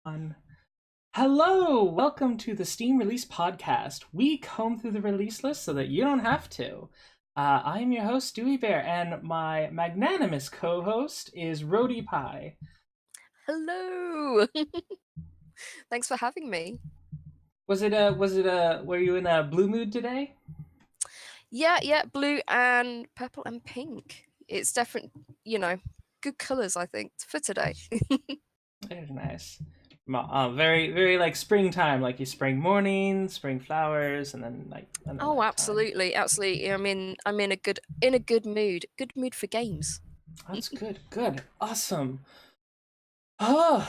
On. Hello, welcome to the Steam Release Podcast. We comb through the release list so that you don't have to. I am your host, Dewey Bear, and my magnanimous co-host is Roadypie. Hello. Thanks for having me. Were you in a blue mood today? Yeah, blue and purple and pink. It's different, good colors, I think, for today. Very nice. Very like springtime, like your spring morning, spring flowers, and then Oh, nighttime. absolutely. I'm in a good mood. Good mood for games. That's good, good, awesome. Yeah,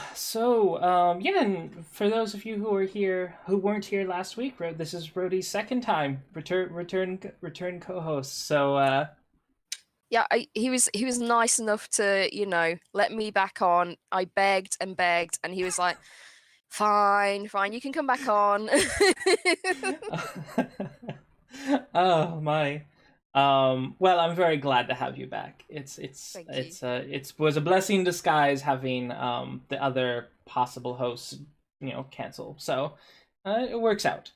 and for those of you who weren't here last week, this is Rhodey's second time return co-host. Yeah, he was nice enough to, let me back on. I begged and begged, and he was like, "Fine, fine, you can come back on." Oh my. Well, I'm very glad to have you back. Thank you. It was a blessing in disguise having the other possible hosts, cancel. So, it works out.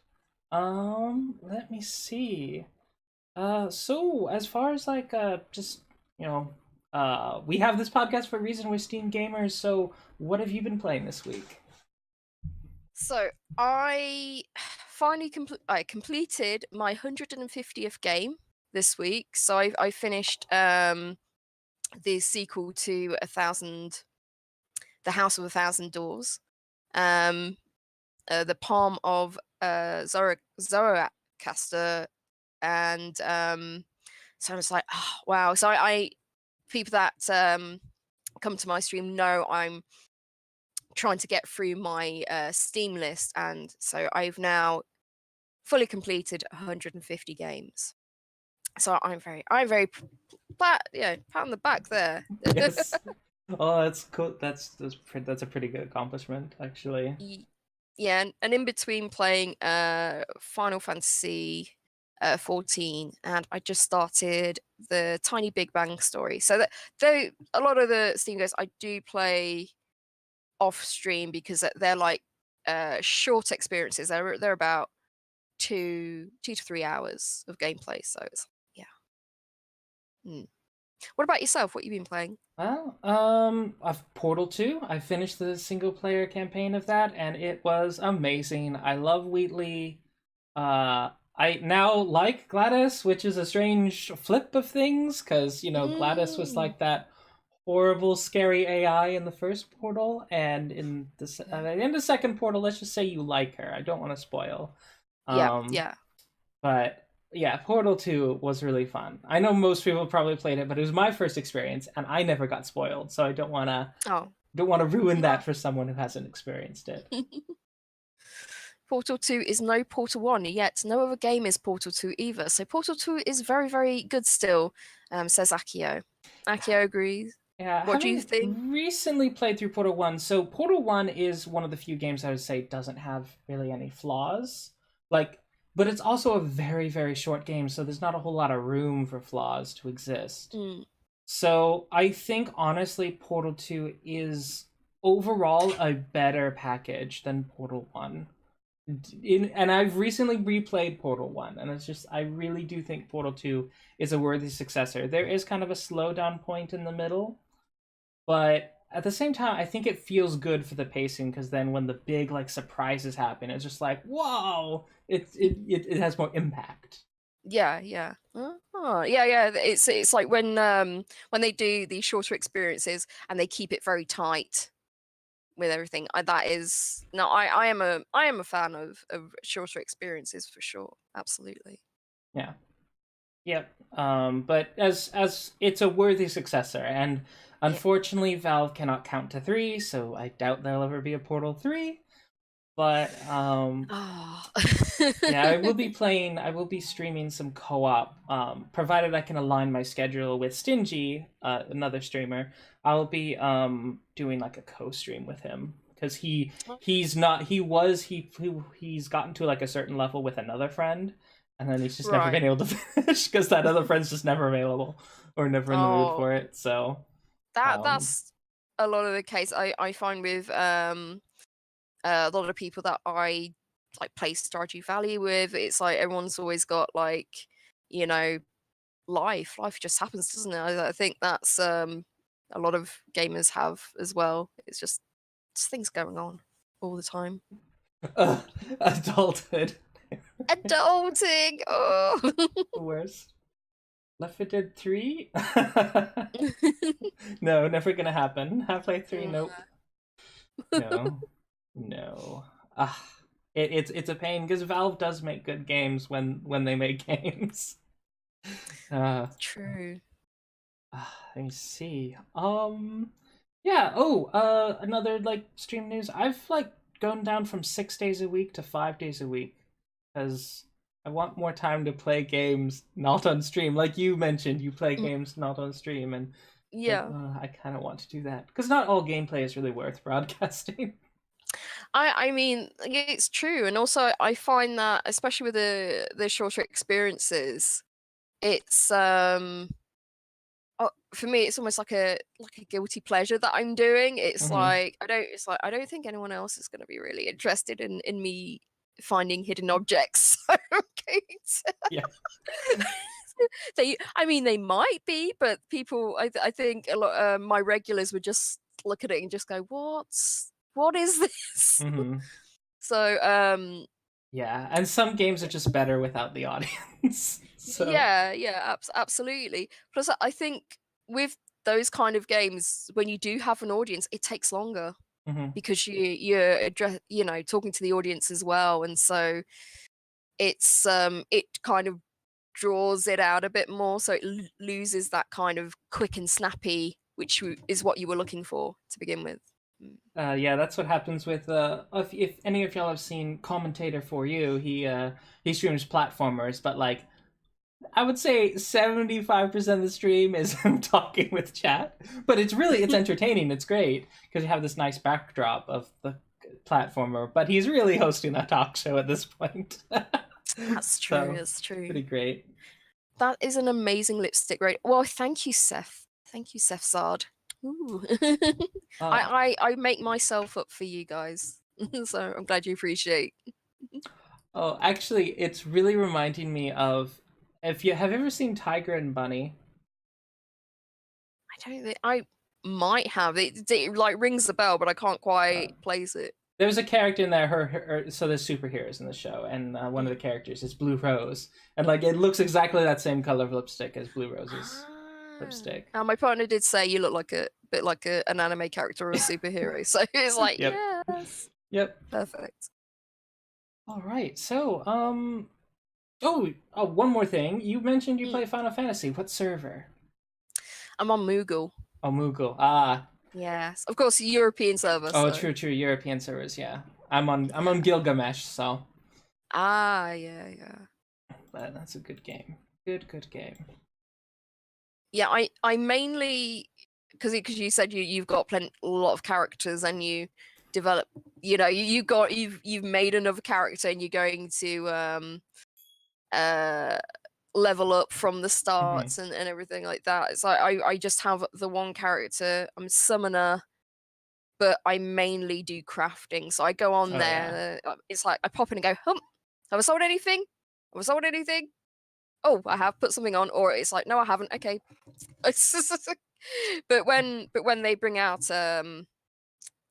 Let me see. So as far as just you know, we have this podcast for a reason. We're Steam gamers. So what have you been playing this week? So I finally completed my 150th game this week. So I finished the sequel to The House of a Thousand Doors, um, the Palm of Zoroaster, and so I was like, oh, wow. So I people that come to my stream know I'm trying to get through my Steam list, and so I've now fully completed 150 games. So I'm very pat, pat on the back there. Yes. Oh, that's cool. That's a pretty good accomplishment, actually. Yeah, and in between playing Final Fantasy 14, and I just started the Tiny Big Bang Story. So that though a lot of the Steam games I do play off stream because they're like short experiences. They're about 2 to 3 hours of gameplay. So it's yeah. Mm. What about yourself? What you been playing? Well, I've Portal 2. I finished the single player campaign of that, and it was amazing. I love Wheatley. I now like Gladys, which is a strange flip of things, because Gladys was Mm. like that horrible, scary AI in the first Portal, and in the second Portal, let's just say you like her. I don't want to spoil. Yeah, Um, yeah. but yeah, Portal 2 was really fun. I know most people probably played it, but it was my first experience and I never got spoiled, so I Oh. don't want to ruin that for someone who hasn't experienced it. Portal 2 is no Portal 1, yet no other game is Portal 2 either. So Portal 2 is very, very good still, says Akio. Akio agrees. Yeah, What do you having think? recently played through Portal 1, so Portal 1 is one of the few games I would say doesn't have really any flaws. Like but it's also a very, very short game, so there's not a whole lot of room for flaws to exist. Mm, So I think honestly, Portal 2 is overall a better package than Portal 1. And I've recently replayed Portal 1, and it's just, I really do think Portal 2 is a worthy successor. There is kind of a slowdown point in the middle, but at the same time, I think it feels good for the pacing because then when the big like surprises happen, it's just like, whoa, it has more impact. yeah. Yeah. It's like when they do these shorter experiences and they keep it very tight with everything. That is no, I am a fan of shorter experiences for sure. Absolutely. Yeah. Yep. But as it's a worthy successor, and Yeah. unfortunately, Valve cannot count to three, so I doubt there'll ever be a Portal 3. But Oh. yeah, I will be playing. I will be streaming some co-op, provided I can align my schedule with Stingy, another streamer. I'll be doing like a co-stream with him because he's not he was he's gotten to like a certain level with another friend, and then he's just never Right. been able to finish because that other friend's just never available or never in the mood Oh, for it. So that um that's a lot of the case I find with a lot of people that I like play Stardew Valley with. It's like everyone's always got like, you know, life just happens, doesn't it? I think that's a lot of gamers have as well. It's just things going on all the time. Adulthood. Adulting. Oh. The worst. Left 4 Dead 3? No, never gonna happen. Half-Life 3, nope. No. No. Ah, it's a pain because Valve does make good games when they make games. True. Let me see. Yeah. Oh, another like stream news. I've like gone down from 6 days a week to 5 days a week because I want more time to play games not on stream. Like you mentioned, you play games not on stream, and Yeah. like, I kind of want to do that because not all gameplay is really worth broadcasting. I mean, it's true, and also I find that, especially with the shorter experiences, it's for me, it's almost like a guilty pleasure that I'm doing. It's like I don't think anyone else is going to be really interested in me finding hidden objects. So I'm going to. Yeah. I mean, they might be, but people, I think a lot, my regulars would just look at it and just go, what is this? Mm-hmm. So, yeah, and some games are just better without the audience. So. Yeah, absolutely. Plus, I think with those kind of games, when you do have an audience, it takes longer because you're talking to the audience as well, and so it's it kind of draws it out a bit more, so it loses that kind of quick and snappy, which is what you were looking for to begin with. Yeah, that's what happens with if any of y'all have seen Commentator for You, he streams platformers, but like I would say 75% of the stream is him talking with chat, but it's entertaining. It's great because you have this nice backdrop of the platformer, but he's really hosting a talk show at this point. That's true. So, that's true. Pretty great. That is an amazing lipstick, right? Well, thank you, Seth. Thank you, Seth Zard. Ooh. I make myself up for you guys, so I'm glad you appreciate. Oh, actually, it's really reminding me of if you have ever seen Tiger and Bunny. I don't think I might have it like rings a bell, but I can't quite place it. There was a character in there. So there's superheroes in the show, and one of the characters is Blue Rose, and like it looks exactly that same color of lipstick as Blue Rose's lipstick. My partner did say you look like a bit like an anime character or a superhero, so it's like yes, perfect. All right, so one more thing. You mentioned you play Final Fantasy. What server? I'm on Moogle. Oh, Moogle. Yes, of course, European server. Oh, so. True. European servers. Yeah, I'm on Gilgamesh. So. Yeah. But that's a good game. Good game. Yeah, I mainly because you said you've got a lot of characters and you develop. You've made another character and you're going to level up from the start and everything like that. It's like I just have the one character. I'm summoner, but I mainly do crafting. So I go on there. Yeah. It's like I pop in and go, have I sold anything? Oh, I have put something on. Or it's like, no, I haven't. Okay. but when they bring out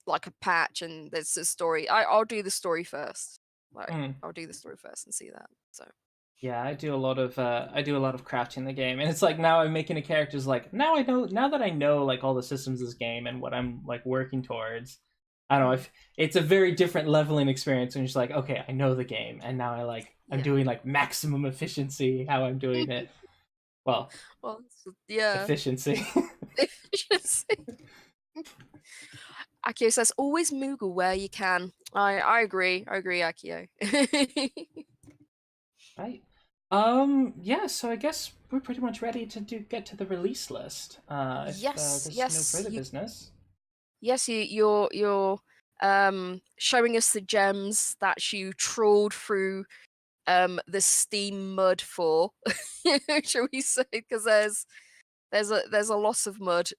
like a patch and there's a story, I'll do the story first. Like I'll do the story first and see that. So. Yeah, I do a lot of crafting in the game, and it's like now I'm making a character's like now that I know like all the systems of this game and what I'm like working towards. I don't know if it's a very different leveling experience when you're just like, okay, I know the game, and now I'm doing like maximum efficiency how I'm doing it. Well, yeah, efficiency. Efficiency. Akio says always Moogle where you can. I agree, Akio. Right. Yeah, so I guess we're pretty much ready to get to the release list. If there's no further business. Yes, you're showing us the gems that you trawled through the Steam mud for. Shall we say? Because there's a lot of mud.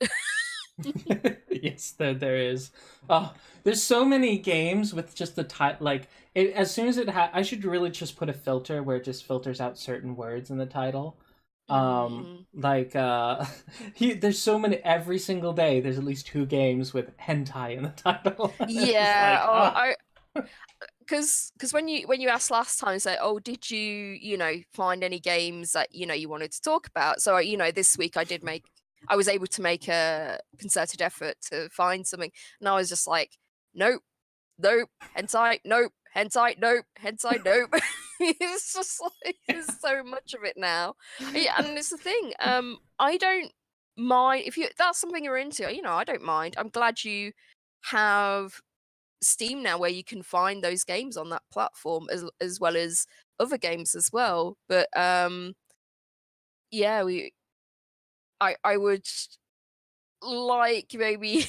Yes, there is. Oh, there's so many games with just the title. Like it, as soon as I should really just put a filter where it just filters out certain words in the title. Mm. Like there's so many every single day. There's at least two games with hentai in the title. It's just Yeah. like Oh, I because when you asked last time, say, oh, did you find any games that you wanted to talk about? So this week I was able to make a concerted effort to find something, and I was just like, nope, nope, hentai, nope, hentai, nope, hentai, nope. It's just like there's so much of it now. Yeah, and it's the thing. I don't mind if that's something you're into. I don't mind. I'm glad you have Steam now where you can find those games on that platform as well as other games as well. But yeah, I would like maybe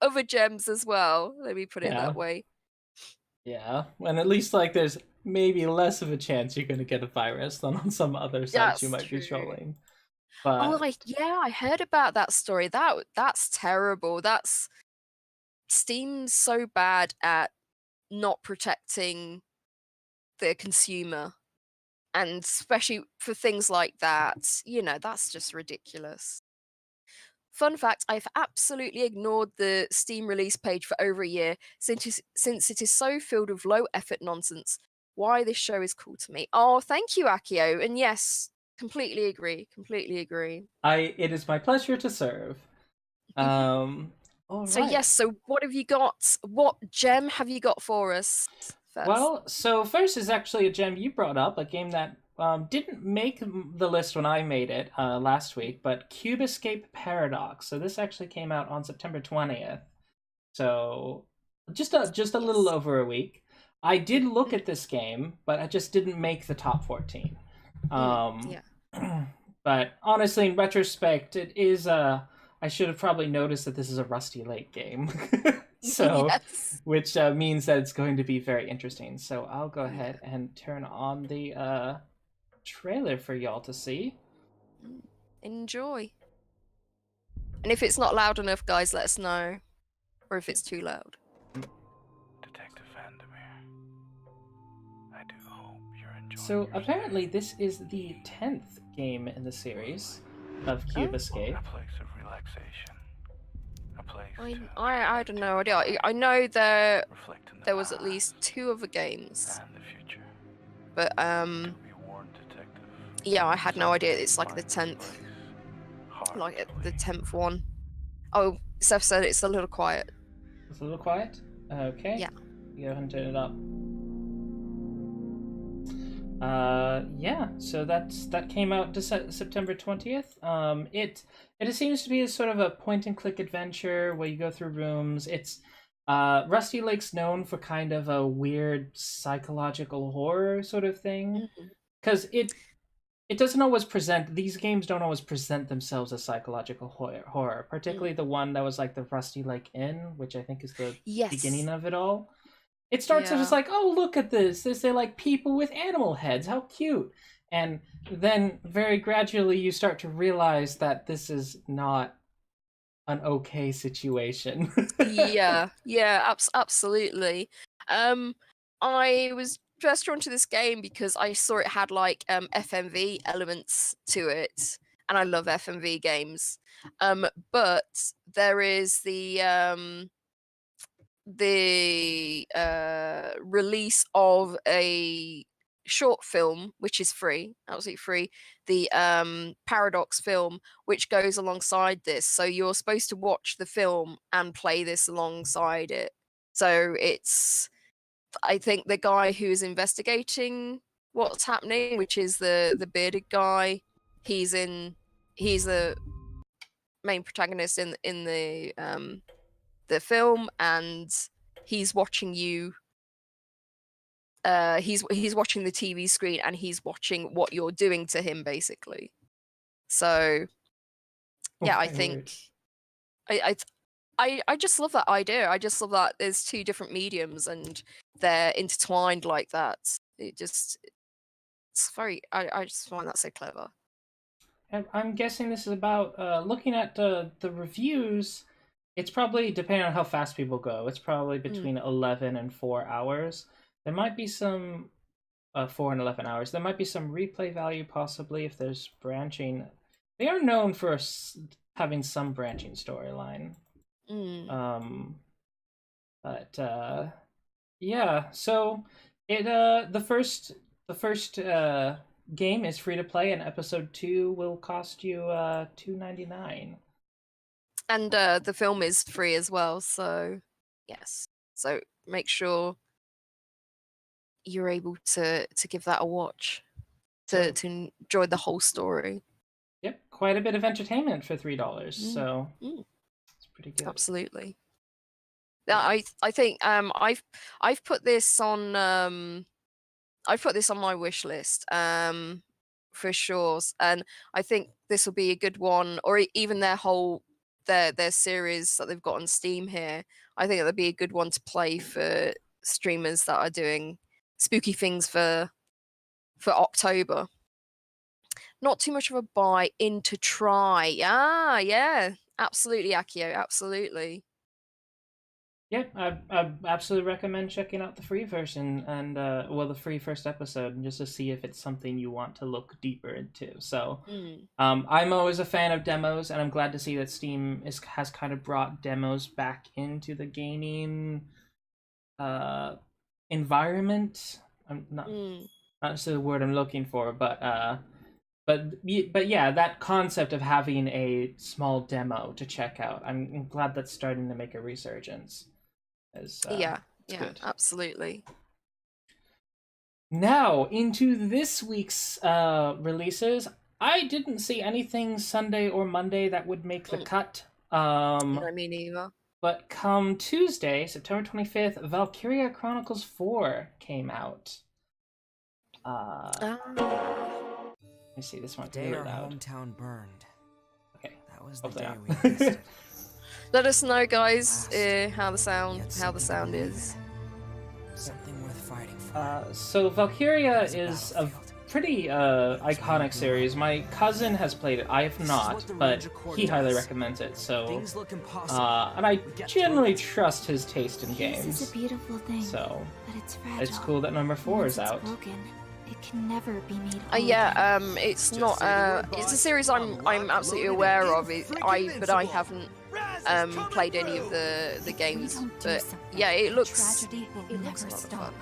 other gems as well. Let me put it yeah, that way. yeah. And at least like there's maybe less of a chance you're gonna get a virus than on some other sites you That's might be true. trolling. Oh, But like yeah, I heard about that story. That's terrible. That's Steam's so bad at not protecting the consumer. And especially for things like that, that's just ridiculous. Fun fact, I've absolutely ignored the Steam release page for over a year since it is so filled with low effort nonsense. Why this show is cool to me. Oh, thank you, Akio. And yes, completely agree. Completely agree. it is my pleasure to serve. All So right. yes, so what have you got? What gem have you got for us first? Well, so first is actually a gem you brought up, a game that didn't make the list when I made it last week, but Cube Escape Paradox. So this actually came out on September 20th. So just a little Yes. over a week. I did look at this game, but I just didn't make the top 14. Um, Yeah. but honestly, in retrospect, it is I should have probably noticed that this is a Rusty Lake game. So, Yes. which means that it's going to be very interesting. So I'll go Oh yeah. ahead and turn on the trailer for y'all to see. Mm. Enjoy. And if it's not loud enough, guys, let us know. Or if it's too loud. Detective Vandermeer, I do hope you're enjoying So your apparently, stay. this is the 10th game in the series of Cube Oh, Escape. A place of relaxation. A place to I don't know. I know reflect on the there was at past least 2 other games, and the future. but Do be warned, detective. yeah, I had no Some idea may it's like the find this 10th, place hard like to the leave. 10th one. Oh, Seth said it's a little quiet. It's a little quiet. Okay. Yeah. Go ahead and turn it up. Yeah. So that came out September 20th. It seems to be a sort of a point and click adventure where you go through rooms. It's Rusty Lake's known for kind of a weird psychological horror sort of thing Mhm. because it doesn't always present these games don't always present themselves as psychological horror, particularly the one that was like the Rusty Lake Inn, which I think is the beginning Yes. of it all. It starts as just Yeah. like, oh, look at this. They're like people with animal heads. How cute. And then very gradually you start to realize that this is not an okay situation. Yeah. Yeah, absolutely. Um I was first drawn to this game because I saw it had like FMV elements to it, and I love FMV games. But there is the release of a short film which is free, absolutely free, the Paradox film, which goes alongside this, so you're supposed to watch the film and play this alongside it. So it's, I think the guy who's investigating what's happening, which is the bearded guy, he's the main protagonist in the film, and he's watching you. He's watching the TV screen, and he's watching what you're doing to him, basically. So Oh yeah, I my word. think I just love that idea. I just love that there's two different mediums and they're intertwined like that. It's very, I just find that so clever. I'm guessing this is about looking at the reviews. It's probably depending on how fast people go. It's probably between 11 and 4 hours. There might be some 4 and 11 hours. There might be some replay value possibly if there's branching. They are known for having some branching storyline. But yeah. So it the first game is free to play, and episode 2 will cost you $2.99. And the film is free as well, so yes. So make sure you're able to give that a watch to enjoy the whole story. Yep, quite a bit of entertainment for $3, so it's pretty good. Absolutely. Yeah, I think I've put this on my wish list for sure, and I think this will be a good one, or even their whole their series that they've got on Steam here. I think it'll be a good one to play for streamers that are doing spooky things for October. Not too much of a buy in to try. Yeah, absolutely, Akio, absolutely. Yep, I absolutely recommend checking out the free version and the free first episode, just to see if it's something you want to look deeper into. So, I'm always a fan of demos, and I'm glad to see that Steam has kind of brought demos back into the gaming environment. I'm not necessarily the word I'm looking for, but yeah, that concept of having a small demo to check out, I'm glad that's starting to make a resurgence. Yeah, good. Absolutely. Now into this week's releases. I didn't see anything Sunday or Monday that would make the cut. No, me neither. But come Tuesday, September 25th, Valkyria Chronicles 4 came out. Let me see, this one. Day our hometown burned. Okay. That was the day we wasted. Let us know, guys, how the sound is. Something worth fighting for. So Valkyria is a pretty iconic series. My cousin has played it. I have not, but he highly recommends it. So, and I generally trust his taste in games. This is a beautiful thing, so but it's fragile. it's cool that number 4 is out. Broken, it can never be made whole. It's not. It's a series I'm absolutely aware of. But I haven't played any of the games. But yeah, it looks a lot of fun.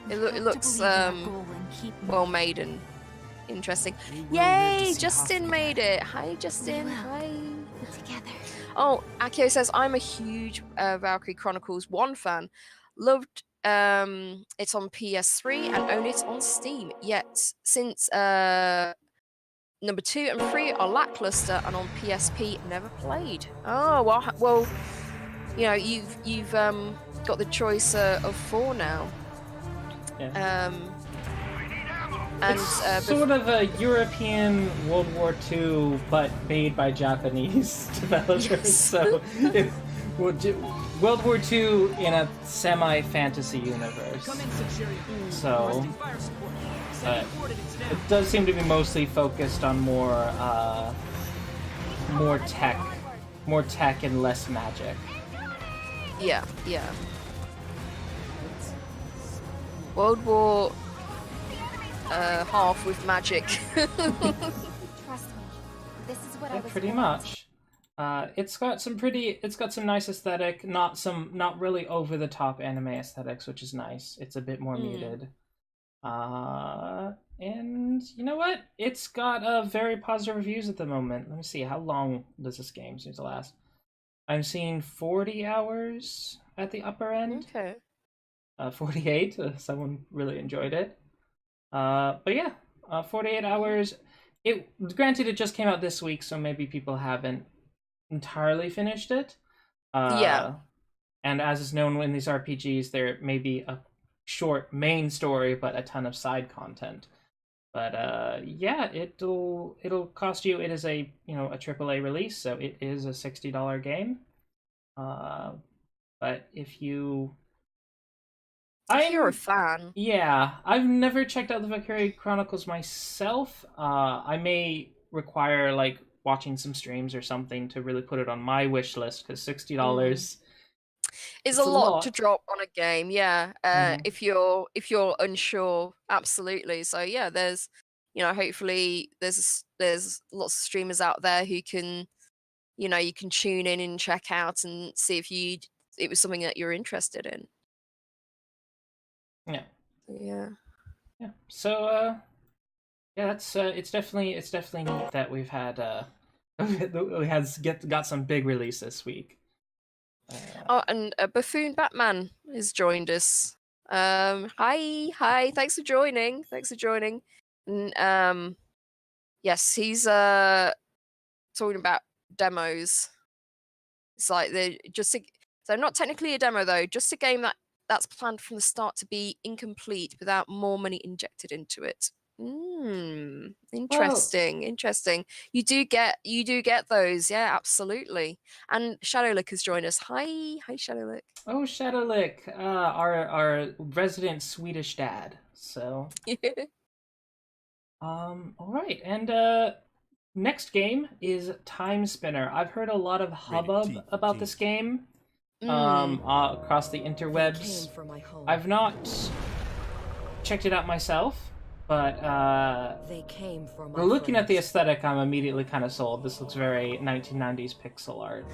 It looks well made and interesting. Yay! Justin made it. Hi, Justin. Hi. Together. Oh, Akio says I'm a huge Valkyria Chronicles 1 fan. Loved it's on PS3 and own it on Steam. Yet since number 2 and 3 are lackluster and on PSP, never played. Oh well, you know you've got the choice of 4 now. Yeah. And it's sort of a European World War II, but made by Japanese developers. Yes. So it's World War II in a semi-fantasy universe. So it does seem to be mostly focused on more tech and less magic. Yeah. World War half with magic. Trust me. This is what I was Pretty born much. It's got some nice aesthetic, not really over the top anime aesthetics, which is nice. It's a bit more muted. And you know what? It's got very positive reviews at the moment. Let me see, how long does this game seem to last? I'm seeing 40 hours at the upper end. Okay. 48. Someone really enjoyed it. But yeah, 48 hours. Granted, it just came out this week, so maybe people haven't entirely finished it. Yeah. And as is known in these RPGs, there may be a short main story, but a ton of side content. But yeah, it'll cost you. It is a AAA release, so it is a $60 game. But if you're a fan. Yeah, I've never checked out the Valkyria Chronicles myself. I may require like watching some streams or something to really put it on my wish list, because $60 It's a lot to drop on a game, yeah. If you're unsure, absolutely. So yeah, there's hopefully there's lots of streamers out there who can you can tune in and check out and see if it was something that you're interested in. Yeah. Yeah. Yeah. So yeah, that's it's definitely neat that we've had got some big release this week. And Buffoon Batman has joined us. Hi, thanks for joining. And, yes, he's talking about demos. It's like so not technically a demo though, just a game that's planned from the start to be incomplete without more money injected into it. Interesting. You do get those, yeah, absolutely. And Shadowlick has joined us. Hi Shadowlick. Oh, Shadowlick, our resident Swedish dad. So all right, and next game is Timespinner. I've heard a lot of hubbub about this game across the interwebs. I've not checked it out myself, but looking at the aesthetic, I'm immediately kind of sold. This looks very 1990s pixel art.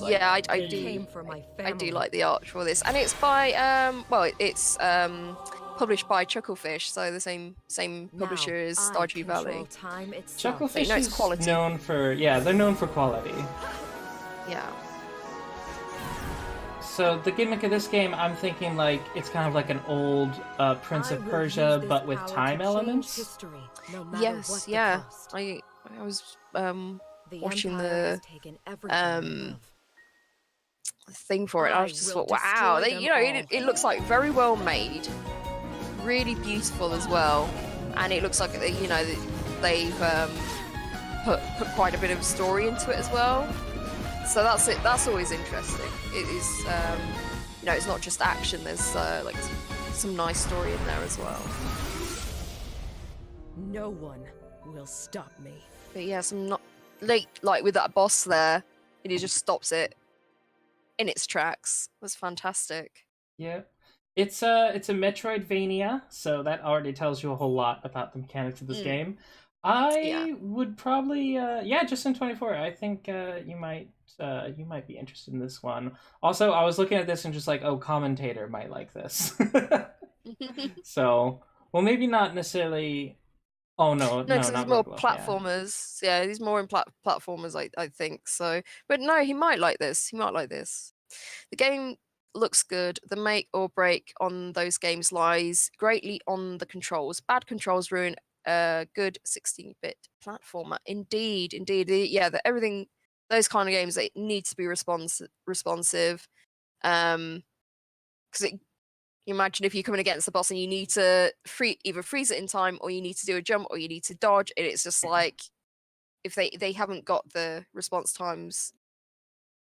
Yeah, I do like the art for this, and it's by it's published by Chucklefish, so the same publisher as Stardew Valley. Chucklefish is quality. Known for they're known for quality. Yeah. So the gimmick of this game, I'm thinking like it's kind of like an old Prince of Persia, but with time elements. Yes, yeah. I was watching the thing for it. I was just thought, wow, it looks like very well made, really beautiful as well, and it looks like they've put quite a bit of story into it as well. So that's it. That's always interesting. It is, it's not just action. There's like some nice story in there as well. No one will stop me. But yeah, some not like with that boss there, and he just stops it in its tracks. It was fantastic. Yeah, it's a Metroidvania, so that already tells you a whole lot about the mechanics of this game. I would probably just in 24. I think you might be interested in this one. Also, I was looking at this and just like, oh, commentator might like this. So, well, maybe not necessarily. Oh no, because there's more platformers. Yeah, he's more in platformers, I think. So, but no, he might like this. The game looks good. The make or break on those games lies greatly on the controls. Bad controls ruin a good 16-bit platformer. Indeed. Everything, those kind of games, they need to be responsive. Because you imagine if you're coming against the boss and you need to either freeze it in time, or you need to do a jump, or you need to dodge, and it's just like if they haven't got the response times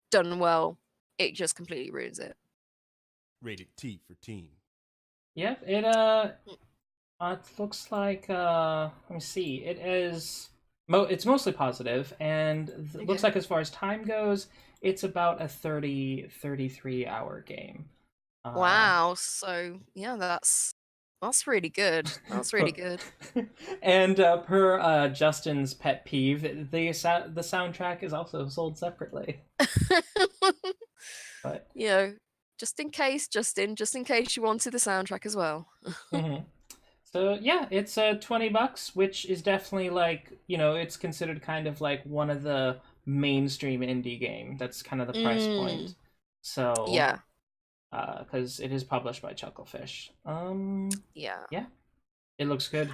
done well, it just completely ruins it. Rated T for teen. Yep, it looks like let me see. It is it's mostly positive, and looks like as far as time goes, it's about a 33 hour game. Wow, so yeah, that's really good. That's really good. And per Justin's pet peeve, the soundtrack is also sold separately. But just in case, Justin, you wanted the soundtrack as well. So yeah, it's $20, which is definitely like, it's considered kind of like one of the mainstream indie game. That's kind of the price point. So yeah, because it is published by Chucklefish. Yeah, it looks good.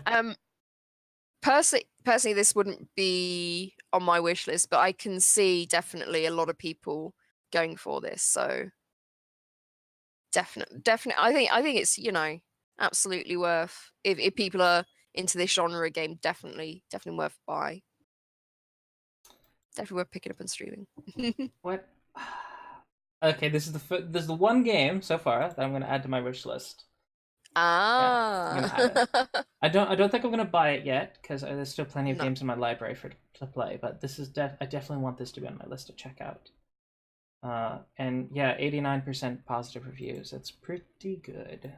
Personally, this wouldn't be on my wish list, but I can see definitely a lot of people going for this. So definitely, I think it's absolutely worth, if people are into this genre of game, definitely worth buy. Definitely worth picking up and streaming. What? Okay, this is the one game so far that I'm going to add to my wish list. I'm gonna have it. Ah. I don't think I'm gonna buy it yet because there's still plenty of games in my library to play. But this is I definitely want this to be on my list to check out. And yeah, 89% positive reviews. That's pretty good.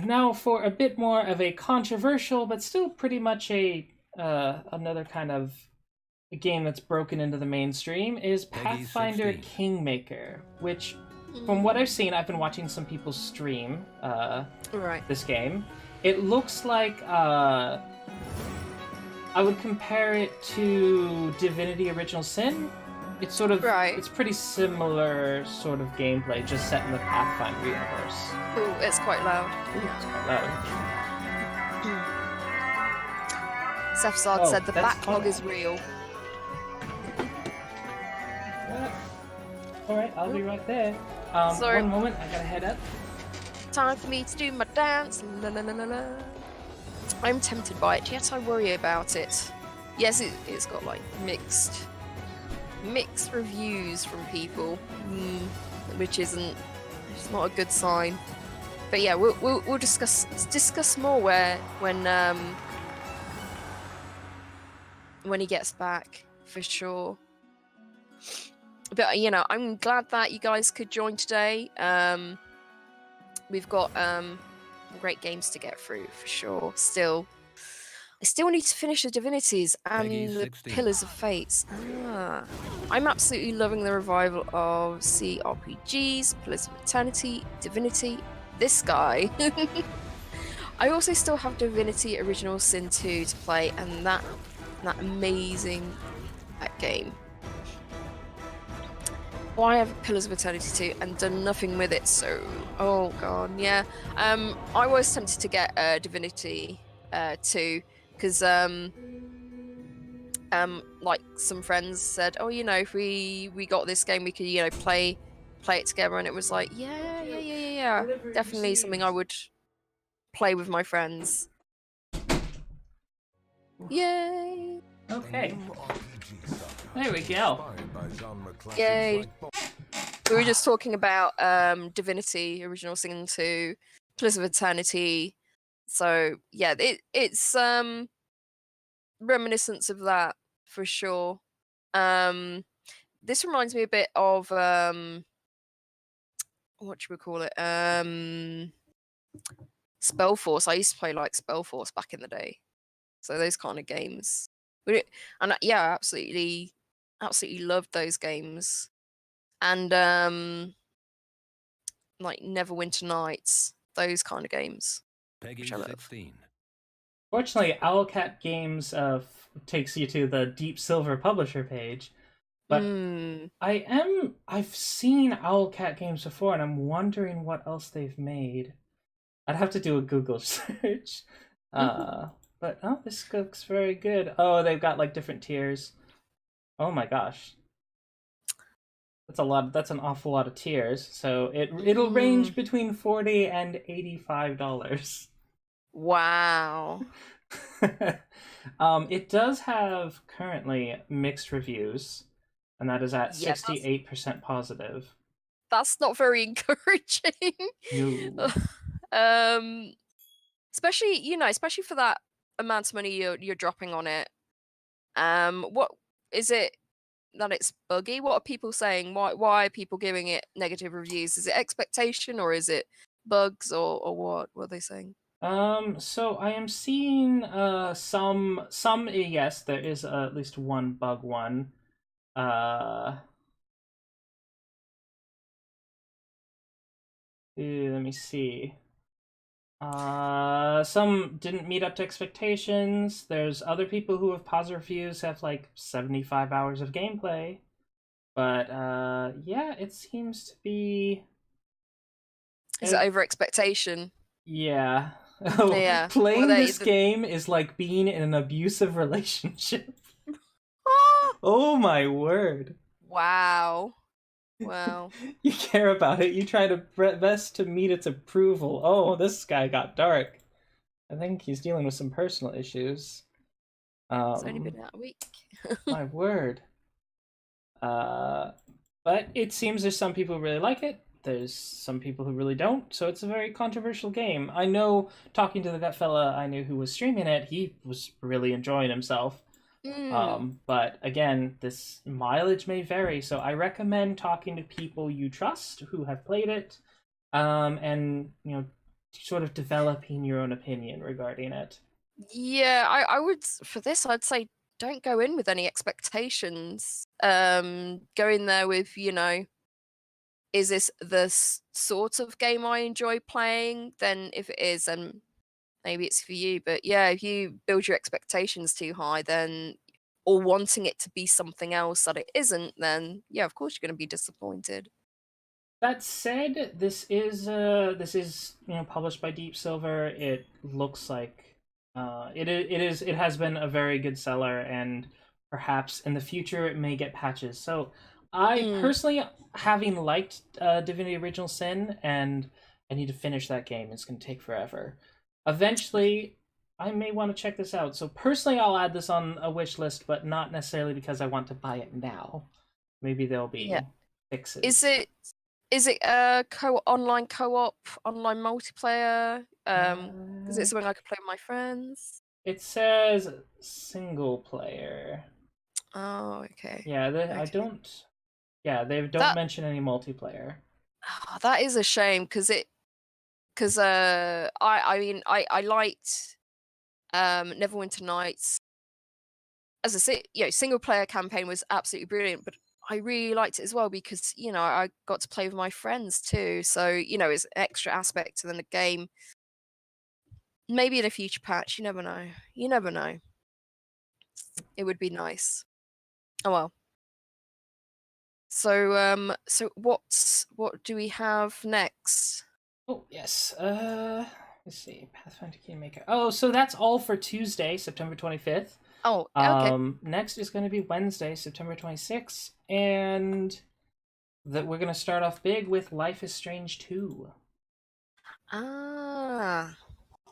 Now for a bit more of a controversial, but still pretty much a another kind of a game that's broken into the mainstream is Pathfinder Kingmaker, which, from what I've seen, I've been watching some people stream this game. It looks like I would compare it to Divinity Original Sin. It's sort of it's pretty similar sort of gameplay, just set in the Pathfinder universe. Ooh, it's quite loud. Ooh, it's quite loud. Sefzard said the backlog is real. Alright, I'll be right there. Sorry. One moment, I gotta head up. Time for me to do my dance. La, la, la, la, la. I'm tempted by it, yet I worry about it. Yes, it's got like mixed reviews from people, which it's not a good sign. But yeah, we'll discuss more when he gets back for sure. But you know, I'm glad that you guys could join today. We've got great games to get through for sure. I still need to finish the Divinities and the Pillars of Fates. I'm absolutely loving the revival of CRPGs, Pillars of Eternity, Divinity, this guy. I also still have Divinity Original Sin 2 to play, and that amazing game. Well, I have Pillars of Eternity 2 and done nothing with it, so oh god, yeah. I was tempted to get Divinity 2 because like some friends said, oh, you know, if we got this game, we could, you know, play it together, and it was like, yeah, definitely something I would play with my friends. Yay! Okay. There we go. Yay! We were just talking about Divinity Original Sin 2, Pillars of Eternity. So yeah, it's reminiscence of that for sure. This reminds me a bit of what should we call it? Spellforce. I used to play like Spellforce back in the day. So those kind of games. And yeah, absolutely loved those games. And like Neverwinter Nights, those kind of games. Which I love. 16. Fortunately, Owlcat Games takes you to the Deep Silver publisher page. But I've seen Owlcat Games before, and I'm wondering what else they've made. I'd have to do a Google search. But oh, this looks very good. Oh, they've got like different tiers. Oh my gosh. That's a lot. That's an awful lot of tiers. So it'll range between $40 and $85. Wow. It does have currently mixed reviews, and that is at 68% positive. That's not very encouraging. No. Especially for that amount of money you're dropping on it. What is it that it's buggy? What are people saying? Why are people giving it negative reviews? Is it expectation, or is it bugs, or what? What are they saying? So I am seeing some yes, there is at least one bug one. Let me see. Some didn't meet up to expectations. There's other people who have positive reviews, have like 75 hours of gameplay. But yeah, it seems to be. Is it over expectation? Yeah. Yeah. Playing this game is like being in an abusive relationship. Oh my word. Wow. You care about it. You try to best to meet its approval. Oh, this guy got dark. I think he's dealing with some personal issues. It's only been out a week. My word. But it seems there's some people who really like it. there's some people who really don't, so it's a very controversial game. I know, talking to that fella I knew who was streaming it, he was really enjoying himself. But again, this mileage may vary, so I recommend talking to people you trust who have played it, and sort of developing your own opinion regarding it. Yeah, I would, for this, I'd say don't go in with any expectations. Go in there with, is this the sort of game I enjoy playing? Then if it is, then maybe it's for you. But yeah, if you build your expectations too high, then, or wanting it to be something else that it isn't, then yeah, of course you're going to be disappointed. That said, this is published by Deep Silver. It looks like it has been a very good seller, and perhaps in the future it may get patches. So I personally, having liked Divinity Original Sin, and I need to finish that game. It's going to take forever. Eventually, I may want to check this out. So personally, I'll add this on a wish list, but not necessarily because I want to buy it now. Maybe there'll be fixes. Is it online co-op, online multiplayer? Is it something I could play with my friends? It says single player. Oh, okay. Yeah, okay. I don't. Yeah, they don't mention any multiplayer. Oh, that is a shame, because I liked Neverwinter Nights. As I say, single player campaign was absolutely brilliant, but I really liked it as well because I got to play with my friends too. So it's an extra aspect to the game. Maybe in a future patch, you never know. You never know. It would be nice. Oh well. So what do we have next? Oh yes. Let's see. Pathfinder Kingmaker. Oh, so that's all for Tuesday, September 25th. Oh, okay. Next is going to be Wednesday, September 26th, and that we're going to start off big with Life is Strange 2. Ah,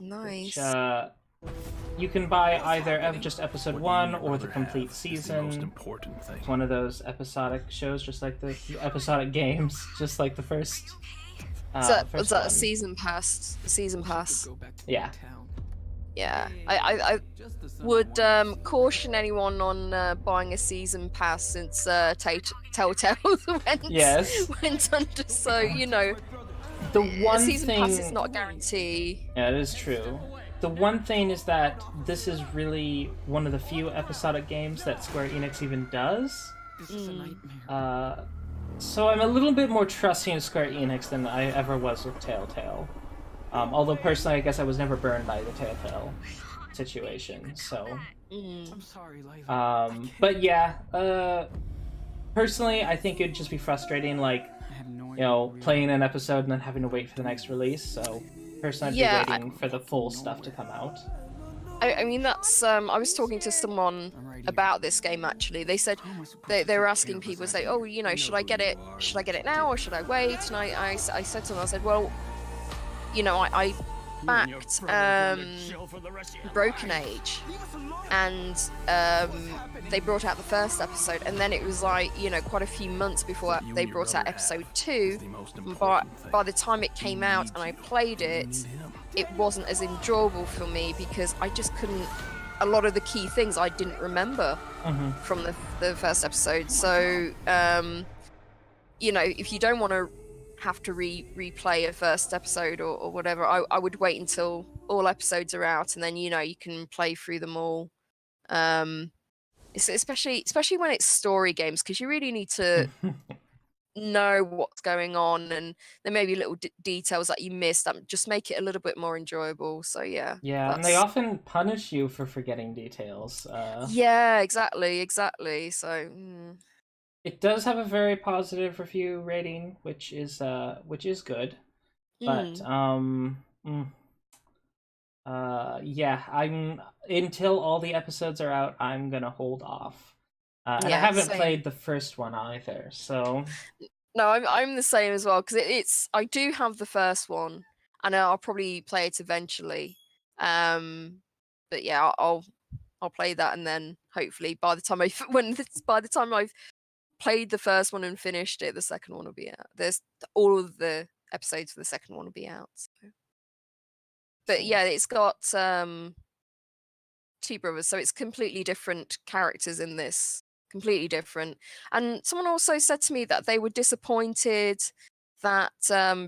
nice. Which, you can buy either just episode 1 or the complete season. Most important thing. It's one of those episodic shows, just like the episodic games, just like the first. Was that a season pass? Season pass. Yeah. Yeah, I would caution anyone on buying a season pass since Telltale went under. So the one season thing, pass is not a guarantee. Yeah, it is true. The one thing is that this is really one of the few episodic games that Square Enix even does. This is a nightmare. So I'm a little bit more trusting of Square Enix than I ever was with Telltale. Although personally, I guess I was never burned by the Telltale situation. So, I'm sorry, Layla. but yeah, personally, I think it'd just be frustrating, like, playing an episode and then having to wait for the next release. So, personally, I'd be waiting for the full stuff to come out. I mean, that's I was talking to someone about this game actually. They said they were asking people, say, oh, should I get it now or should I wait? And I said to them, I said, well, I backed Broken Age, and they brought out the first episode, and then it was like quite a few months before they brought out episode 2. But by the time it came out and I played it, it wasn't as enjoyable for me because I just couldn't. A lot of the key things I didn't remember from the first episode. So if you don't want to have to replay a first episode or whatever, I would wait until all episodes are out, and then you can play through them all. Especially when it's story games, because you really need to know what's going on, and there may be little details that you missed that just make it a little bit more enjoyable. So yeah, and they often punish you for forgetting details. Yeah, exactly. So it does have a very positive review rating, which is good. But I'm until all the episodes are out, I'm gonna hold off. And I haven't played the first one either, so no, I'm the same as well, because I do have the first one, and I'll probably play it eventually. But yeah, I'll play that, and then hopefully by the time I've played the first one and finished it, the second one will be out. There's all of the episodes for the second one will be out. So. But yeah, it's got two brothers, so it's completely different characters in this. Completely different. And someone also said to me that they were disappointed that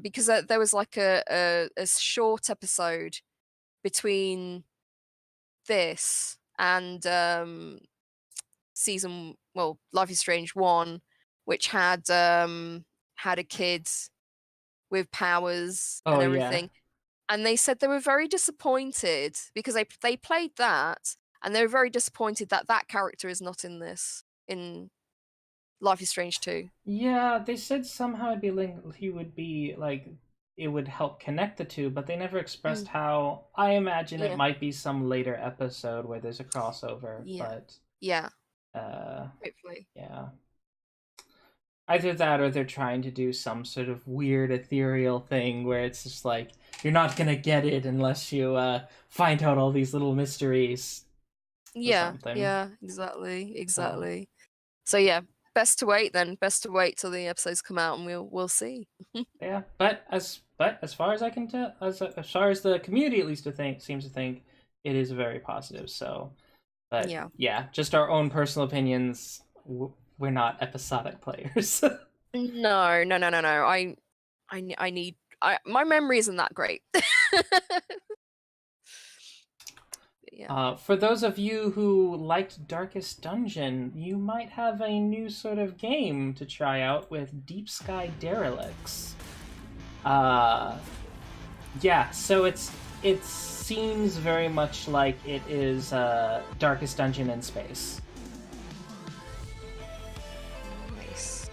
because there was like a short episode between this and Life is Strange 1, which had a kid with powers and everything. Yeah. And they said they were very disappointed because they played that and they were very disappointed that that character is not in this, in Life is Strange 2. Yeah, they said somehow he would be like, it would help connect the two, but they never expressed how. I imagine it might be some later episode where there's a crossover, but hopefully. Yeah. Either that or they're trying to do some sort of weird ethereal thing where it's just like, you're not gonna get it unless you find out all these little mysteries. Yeah, exactly. So yeah, best to wait then. Best to wait till the episodes come out and we'll see. Yeah, but as far as I can tell, as far as the community at least seems to think, it is very positive. So, but yeah, just our own personal opinions. We're not episodic players. No. I need. My memory isn't that great. For those of you who liked Darkest Dungeon, you might have a new sort of game to try out with Deep Sky Derelicts. Yeah, so it seems very much like it is Darkest Dungeon in space. Nice.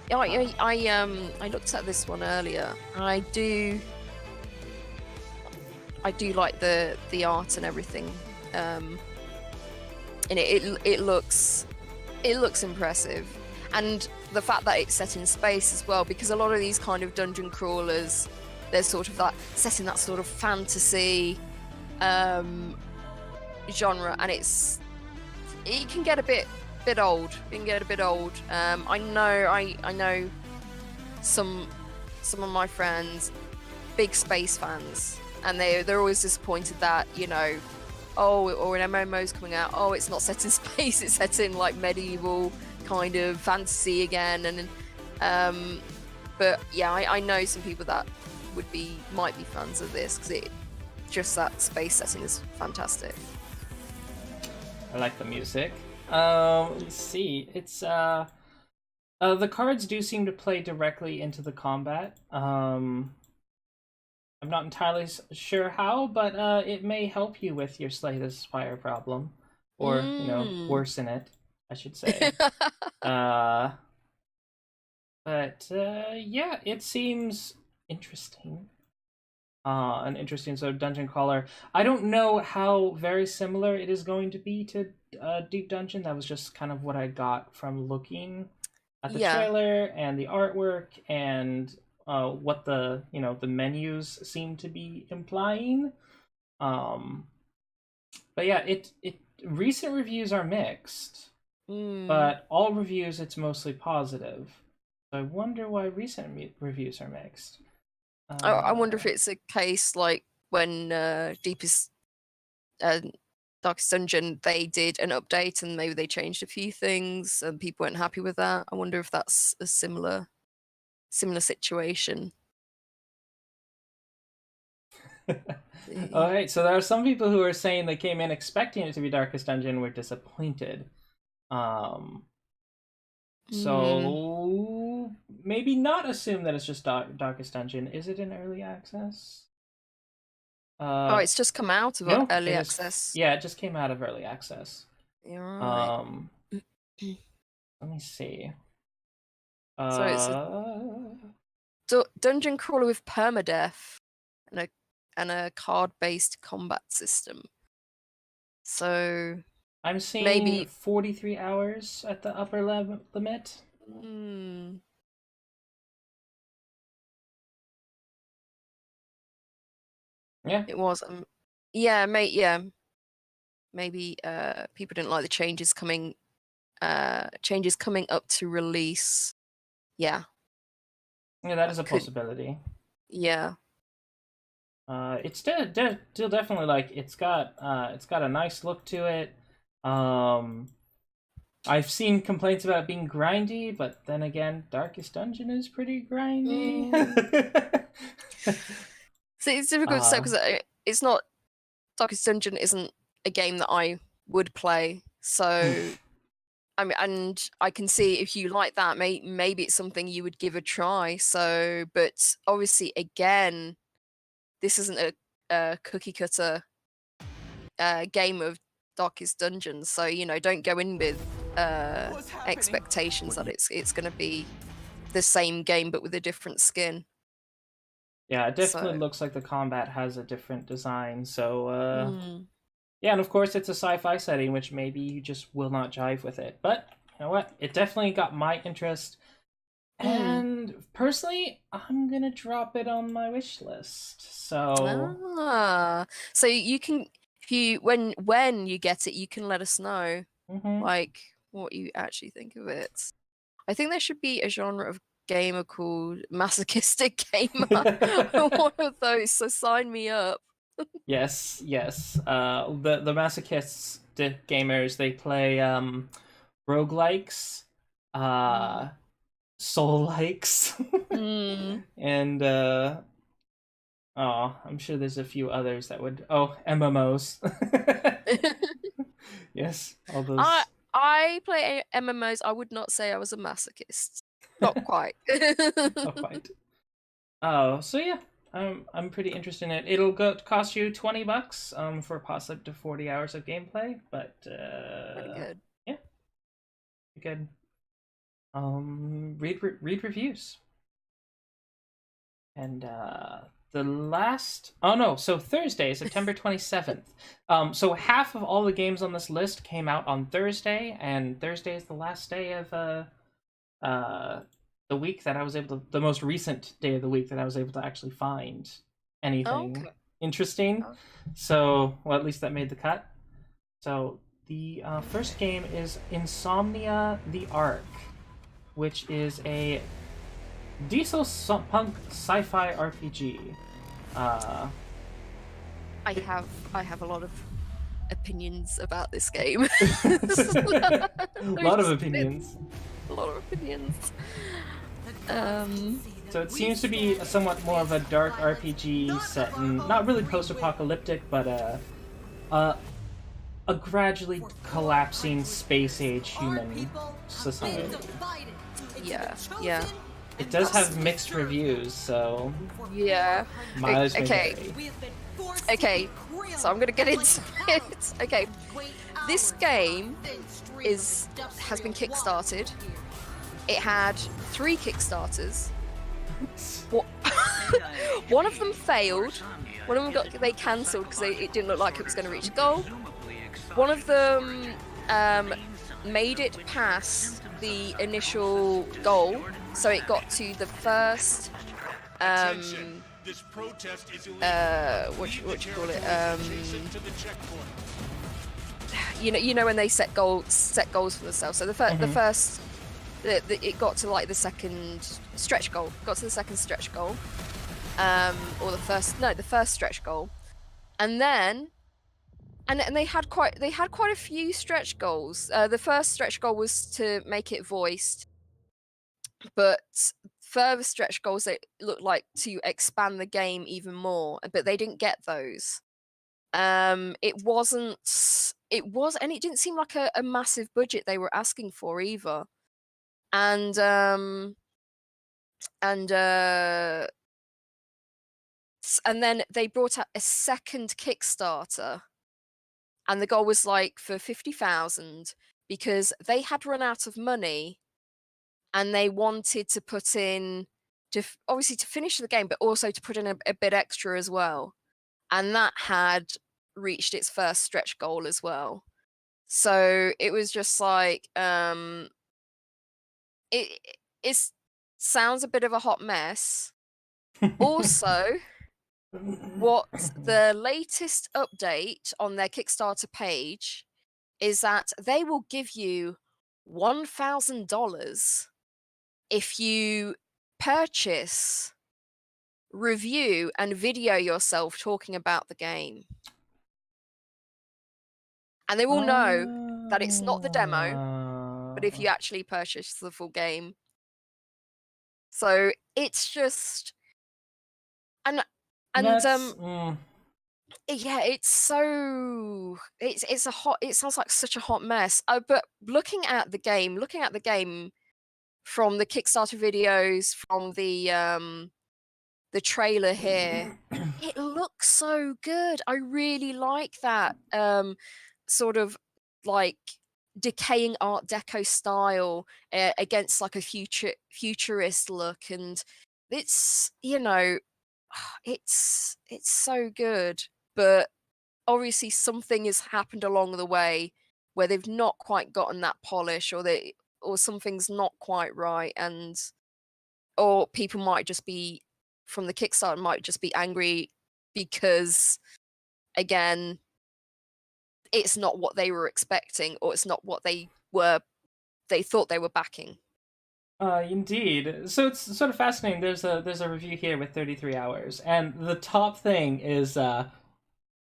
Yeah, I looked at this one earlier, and I do like the art and everything. And it looks impressive, and the fact that it's set in space as well, because a lot of these kind of dungeon crawlers, there's sort of that set in that sort of fantasy genre, and it can get a bit old. I know some of my friends, big space fans, and they're always disappointed that, you know, or an MMO's coming out, it's not set in space, it's set in like medieval kind of fantasy again. And but yeah, I know some people that might be fans of this because just that space setting is fantastic. I like the music. Let's see. It's the cards do seem to play directly into the combat. I'm not entirely sure how, but it may help you with your Slay the Spire problem, or you know, worsen it, I should say. But yeah, it seems interesting. An interesting sort of dungeon crawler. I don't know how very similar it is going to be to Deep Dungeon. That was just kind of what I got from looking at the trailer and the artwork and what the menus seem to be implying. But yeah, it recent reviews are mixed, but all reviews it's mostly positive. So I wonder why recent reviews are mixed. I wonder if it's a case like when Darkest Dungeon, they did an update and maybe they changed a few things and people weren't happy with that. I wonder if that's a similar situation. All right, so there are some people who are saying they came in expecting it to be Darkest Dungeon and were disappointed. So maybe not assume that it's just Darkest Dungeon. Is it in early access? It's just come out of early access. Yeah, it just came out of early access. You're right. Let me see. So it's a dungeon crawler with permadeath and a card-based combat system. So I'm seeing maybe 43 hours at the upper limit. Yeah, it was. Maybe people didn't like the changes coming changes coming up to release. Yeah. Yeah, that is a possibility. Yeah. It's still definitely like it's got a nice look to it. I've seen complaints about it being grindy, but then again, Darkest Dungeon is pretty grindy. So it's difficult to say because it's not Darkest Dungeon isn't a game that I would play. So I mean, and I can see if you like that, maybe it's something you would give a try. So, but obviously, again, this isn't a cookie cutter game of Darkest Dungeon. So don't go in with expectations that it's going to be the same game but with a different skin. Yeah, it definitely looks like the combat has a different design. So, yeah, and of course it's a sci-fi setting, which maybe you just will not jive with it. But you know what? It definitely got my interest. And personally, I'm gonna drop it on my wish list. So, so you can, when you get it, you can let us know like what you actually think of it. I think there should be a genre of gamer called masochistic gamer. One of those. So sign me up. Yes. The masochists, the gamers, they play roguelikes, soul-likes, and I'm sure there's a few others that would MMOs. Yes, all those. I play MMOs. I would not say I was a masochist. Not quite. Not quite. Oh, so yeah. I'm pretty interested in it. It'll cost you $20 for possibly up to 40 hours of gameplay, but pretty good. Yeah, good. Read reviews, and so Thursday, September 27th. So half of all the games on this list came out on Thursday, and Thursday is the last day of the week that I was able to, the most recent day of the week that I was able to actually find anything interesting. So, well, at least that made the cut. So the first game is Insomnia: The Ark, which is a diesel punk sci-fi RPG. I have a lot of opinions about this game. A lot of opinions. So it seems to be somewhat more of a dark RPG set in not really post-apocalyptic, but a gradually collapsing space-age human society. Yeah. It does have mixed reviews, so yeah. Okay, so I'm gonna get into it. Okay, this game has been kickstarted. It had 3 Kickstarters. One of them failed. One of them they cancelled because it didn't look like it was going to reach a goal. One of them made it past the initial goal, so it got to the first. What you call it? You know when they set goals for themselves. So the first. It got to like the second stretch goal. Or the first stretch goal, and then they had quite a few stretch goals. The first stretch goal was to make it voiced, but further stretch goals that looked like to expand the game even more, but they didn't get those. And it didn't seem like a massive budget they were asking for either. And then they brought out a second Kickstarter, and the goal was like for 50,000 because they had run out of money, and they wanted to put in obviously to finish the game, but also to put in a bit extra as well, and that had reached its first stretch goal as well. So it was just like it sounds a bit of a hot mess. Also, what the latest update on their Kickstarter page is that they will give you $1,000 if you purchase, review, and video yourself talking about the game. And they will know that it's not the demo, but if you actually purchase the full game. So it's just and yeah, it's it sounds like such a hot mess. But looking at the game from the Kickstarter videos, from the trailer here, it looks so good. I really like that sort of like decaying Art Deco style against like a futurist look, and it's it's so good. But obviously something has happened along the way where they've not quite gotten that polish, or something's not quite right, or people might just be from the Kickstarter might just be angry because, again, it's not what they were expecting, or it's not what they thought they were backing. Indeed. So it's sort of fascinating. There's a review here with 33 hours, and the top thing is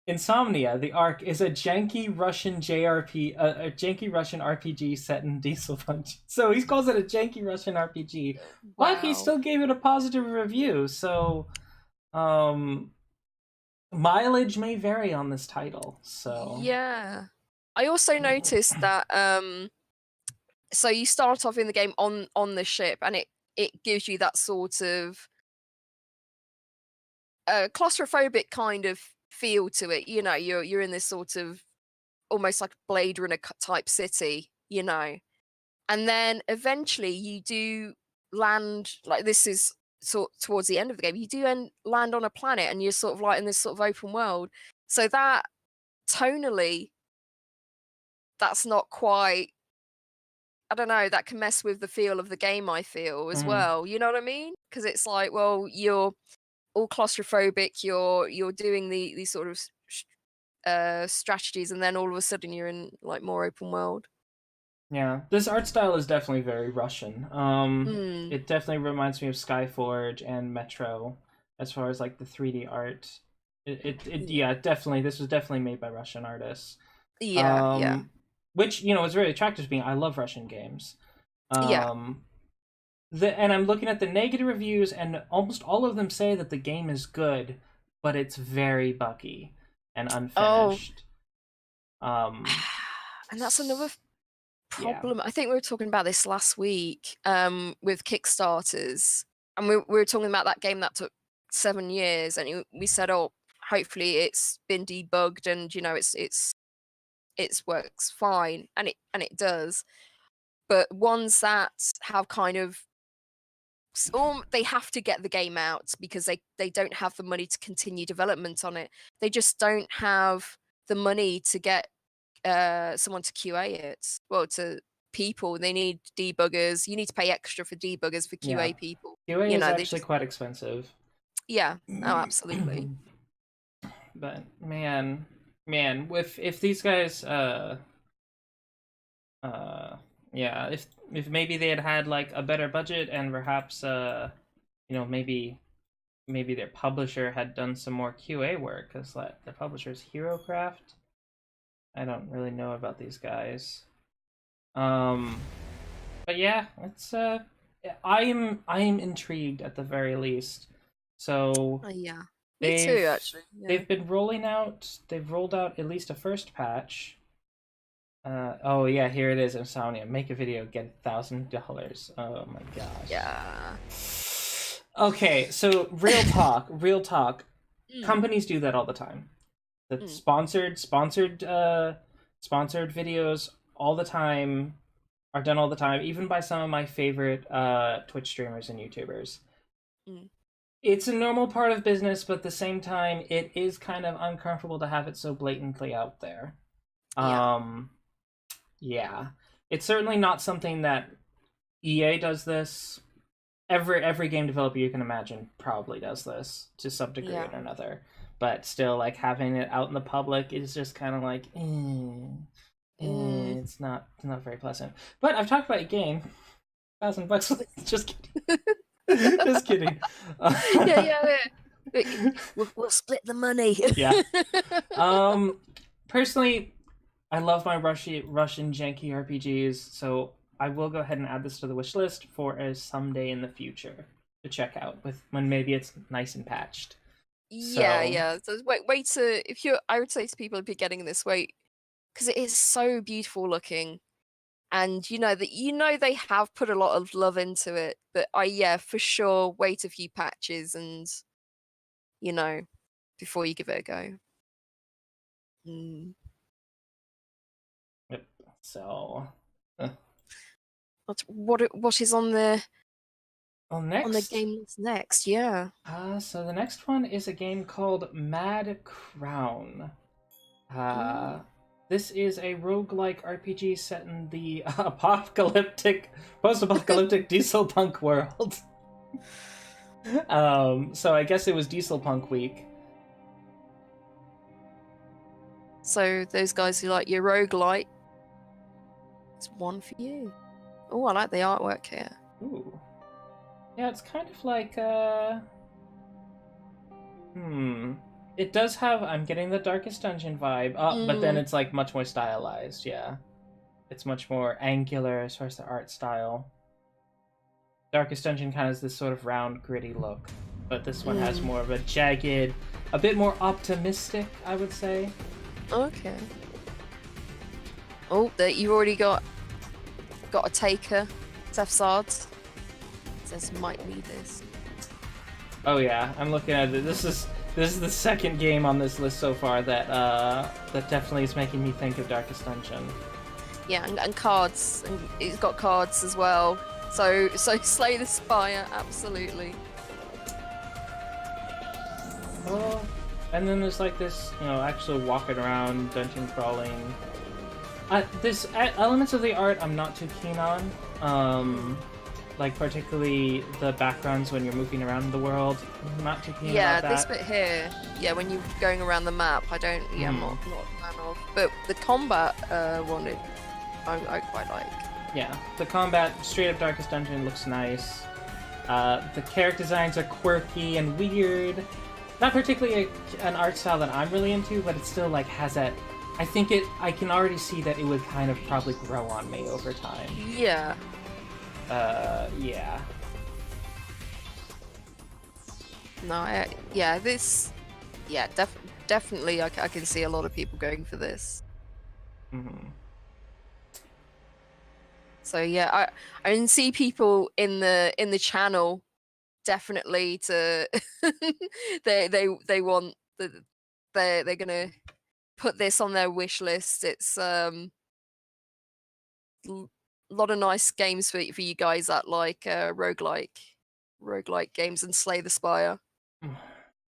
Insomnia, the Ark, is a janky Russian JRP, a janky Russian RPG set in Diesel Punch. So he calls it a janky Russian RPG, but he still gave it a positive review. So, mileage may vary on this title. So yeah, I also noticed that so you start off in the game on the ship, and it gives you that sort of claustrophobic kind of feel to it. You're in this sort of almost like Blade Runner type city, and then eventually you do land, like this is towards the end of the game, you do land on a planet, and you're sort of like in this sort of open world. So that tonally, that's not quite, I don't know, that can mess with the feel of the game, I feel, as well. You know what I mean? Because it's like, well, you're all claustrophobic, you're doing these sort of strategies, and then all of a sudden you're in like more open world. Yeah, this art style is definitely very Russian. It definitely reminds me of Skyforge and Metro as far as like the 3D art. Yeah, definitely, this was definitely made by Russian artists. Yeah. Which, is very attractive to me. I love Russian games. Yeah. And I'm looking at the negative reviews, and almost all of them say that the game is good, but it's very buggy and unfinished. And that's another problem. Yeah. I think we were talking about this last week with Kickstarters, and we were talking about that game that took 7 years, and we said, oh, hopefully it's been debugged, and it works fine, and it does. But ones that have kind of, they have to get the game out because they don't have the money to continue development on it. They just don't have the money to get someone to QA it. Well, to people, they need debuggers. You need to pay extra for debuggers for QA people. QA is actually quite expensive. Yeah. Oh, absolutely. But man, if these guys, if maybe they had like a better budget, and perhaps maybe their publisher had done some more QA work, because the publisher's HeroCraft. I don't really know about these guys. But yeah, it's I am intrigued at the very least. So yeah, me too, actually. Yeah. They've rolled out at least a first patch. Oh yeah, here it is, Insomnia. Make a video, get $1,000. Oh my gosh. Yeah. Okay, so real talk. Companies do that all the time. The sponsored videos all the time are done all the time, even by some of my favorite Twitch streamers and YouTubers. It's a normal part of business, but at the same time, it is kind of uncomfortable to have it so blatantly out there. Yeah. It's certainly not something that EA does this. Every game developer you can imagine probably does this to some degree or another. But still, like, having it out in the public is just kind of like, It's not very pleasant. But I've talked about a game. $1,000. Just kidding. Just kidding. Yeah. We'll split the money. Yeah. Personally, I love my Russian janky RPGs, so I will go ahead and add this to the wish list for a someday in the future to check out when maybe it's nice and patched. Yeah. So wait to I would say to people, if you're getting this, wait, because it is so beautiful looking, and they have put a lot of love into it. But for sure, wait a few patches and before you give it a go. Yep. So. What is on the next? On the game list next? Yeah. So the next one is a game called Mad Crown. This is a roguelike RPG set in the post-apocalyptic diesel punk world. So I guess it was diesel punk week. So those guys who like your roguelite, it's one for you. Oh, I like the artwork here. Ooh. Yeah, it's kind of like It does have, I'm getting the Darkest Dungeon vibe, but then it's like much more stylized, yeah. It's much more angular as far as the art style. Darkest Dungeon kind of has this sort of round, gritty look, but this one has more of a jagged, a bit more optimistic, I would say. Okay. Oh, you already got a taker. Sefsard says might need this. Oh yeah, I'm looking at it. This is the second game on this list so far that definitely is making me think of Darkest Dungeon. Yeah, and cards, and it's got cards as well. So Slay the Spire, absolutely. Oh, and then there's like this, actual walking around, dungeon crawling. There's elements of the art I'm not too keen on. Like particularly the backgrounds when you're moving around the world. I'm not too keen about that. Yeah, this bit here. Yeah, when you're going around the map, I'm not a fan of. But the combat one, I quite like. Yeah, the combat, straight up Darkest Dungeon, looks nice. The character designs are quirky and weird. Not particularly an art style that I'm really into, but it still like has that. I can already see that it would kind of probably grow on me over time. Yeah. Yeah. No, definitely I can see a lot of people going for this. Mm-hmm. So yeah, I can see people in the channel definitely to they want they're gonna put this on their wish list. It's a lot of nice games for you guys that like roguelike games and Slay the Spire.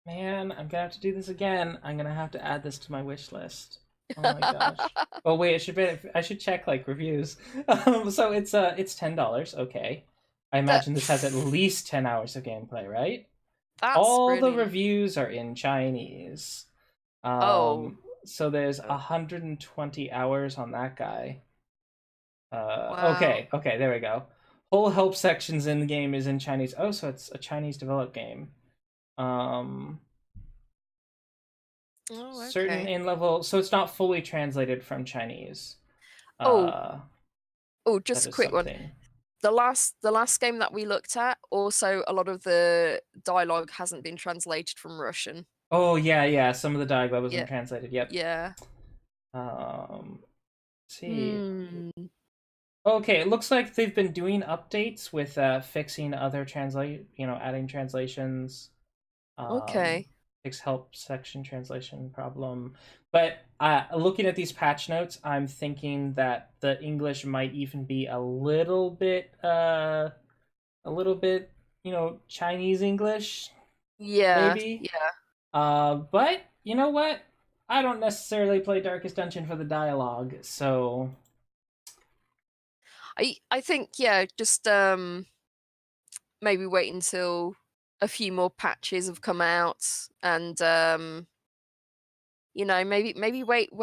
Man, I'm gonna have to do this again. I'm gonna have to add this to my wish list. Oh my gosh. Oh wait, I should check like reviews. So it's $10. Okay. I imagine this has at least 10 hours of gameplay, right? All the reviews are in Chinese. So there's 120 hours on that guy. Wow. Okay, there we go. Whole help sections in the game is in Chinese. Oh, so it's a Chinese developed game. Okay. Certain in level, so it's not fully translated from Chinese. Just a quick one. The last game that we looked at, also a lot of the dialogue hasn't been translated from Russian. Oh yeah. Some of the dialogue wasn't translated. Yep. Yeah. Let's see. Okay, it looks like they've been doing updates with fixing other adding translations. Okay. Fix help section translation problem. But looking at these patch notes, I'm thinking that the English might even be a little bit, Chinese English. Yeah. Maybe. Yeah. But you know what? I don't necessarily play Darkest Dungeon for the dialogue, so. I think just maybe wait until a few more patches have come out, and maybe wait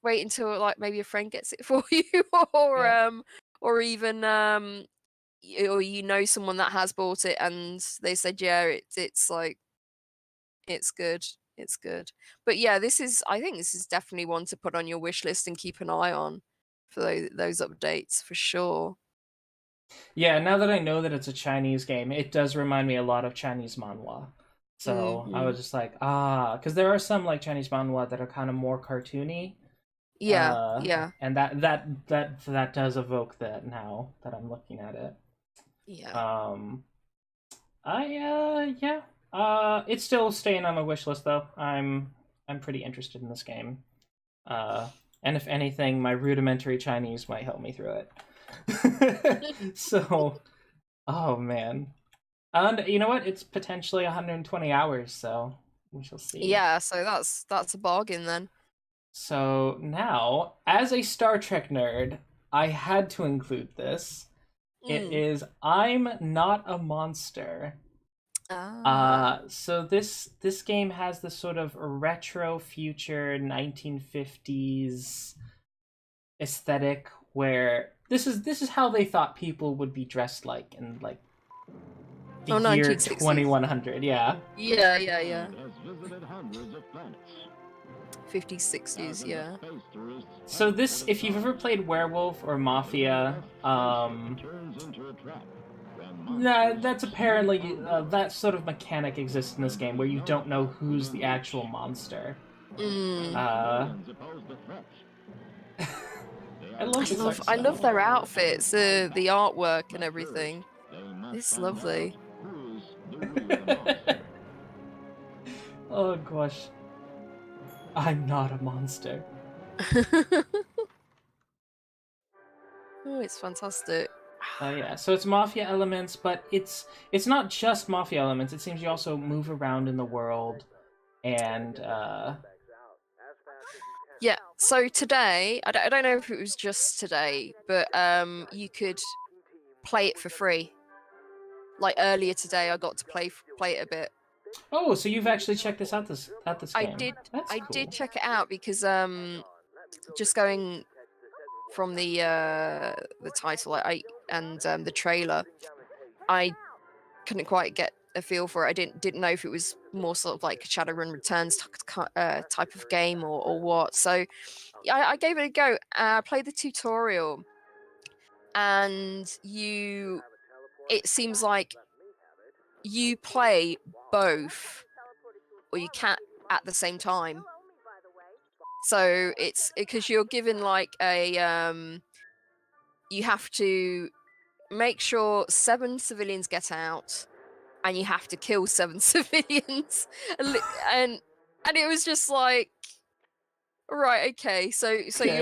wait until like maybe a friend gets it for you, or even or you know someone that has bought it and they said it's like it's good. It's good. But yeah, I think this is definitely one to put on your wish list and keep an eye on for those updates for sure. Yeah, now that I know that it's a Chinese game, it does remind me a lot of Chinese manhwa. So I was just like, because there are some like Chinese manhwa that are kind of more cartoony. Yeah. And that does evoke that now that I'm looking at it. Yeah. It's still staying on my wish list though. I'm pretty interested in this game. And if anything, my rudimentary Chinese might help me through it. So, oh man. And you know what? It's potentially 120 hours, so we shall see. Yeah, so that's a bargain then. So now, as a Star Trek nerd, I had to include this. It is I'm Not a Monster. So this game has this sort of retro future 1950s aesthetic where this is how they thought people would be dressed like in like the year 2100. Yeah. 50s, 60s, yeah. So this, if you've ever played Werewolf or Mafia, that's apparently that sort of mechanic exists in this game where you don't know who's the actual monster. I love their outfits, the artwork and everything. It's lovely. Oh gosh. I'm not a monster. Oh, it's fantastic. Yeah, so it's Mafia elements, but it's not just Mafia elements. It seems you also move around in the world, and yeah. So today, I don't know if it was just today, but you could play it for free. Like earlier today, I got to play it a bit. Oh, so you've actually checked this out this game. I did check it out because just going from the title and the trailer, I couldn't quite get a feel for it. I didn't know if it was more sort of like a Shadowrun Returns type of game or what. So I gave it a go. I played the tutorial, and it seems like you play both, or you can't at the same time. So it's because you're given like a you have to make sure 7 civilians get out, and you have to kill 7 civilians, and it was just like, right, okay, so Okay.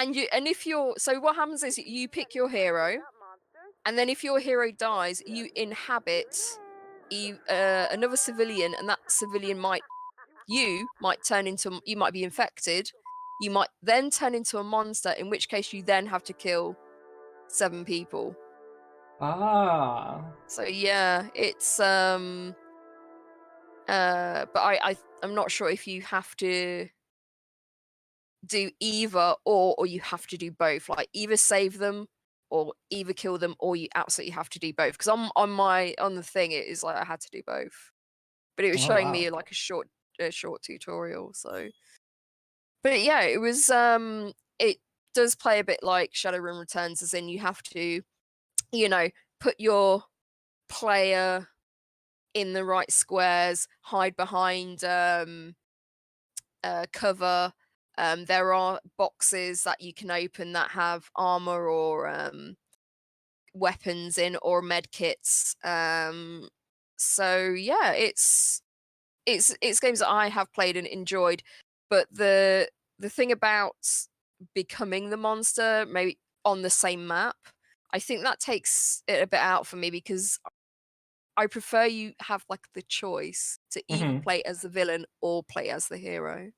so what happens is you pick your hero, and then if your hero dies, you inhabit another civilian, and that civilian might be infected. You might then turn into a monster, in which case you then have to kill 7 people. So yeah, it's but I'm not sure if you have to do either or you have to do both, like either save them or either kill them, or you absolutely have to do both, because on the thing it is like I had to do both, but it was showing me like a short tutorial. So but yeah, it was it does play a bit like Shadowrun Returns, as in you have to, put your player in the right squares, hide behind cover. There are boxes that you can open that have armor or weapons in, or med kits. So yeah, it's games that I have played and enjoyed, but the thing about becoming the monster, maybe on the same map, I think that takes it a bit out for me, because I prefer you have like the choice to either play as the villain or play as the hero.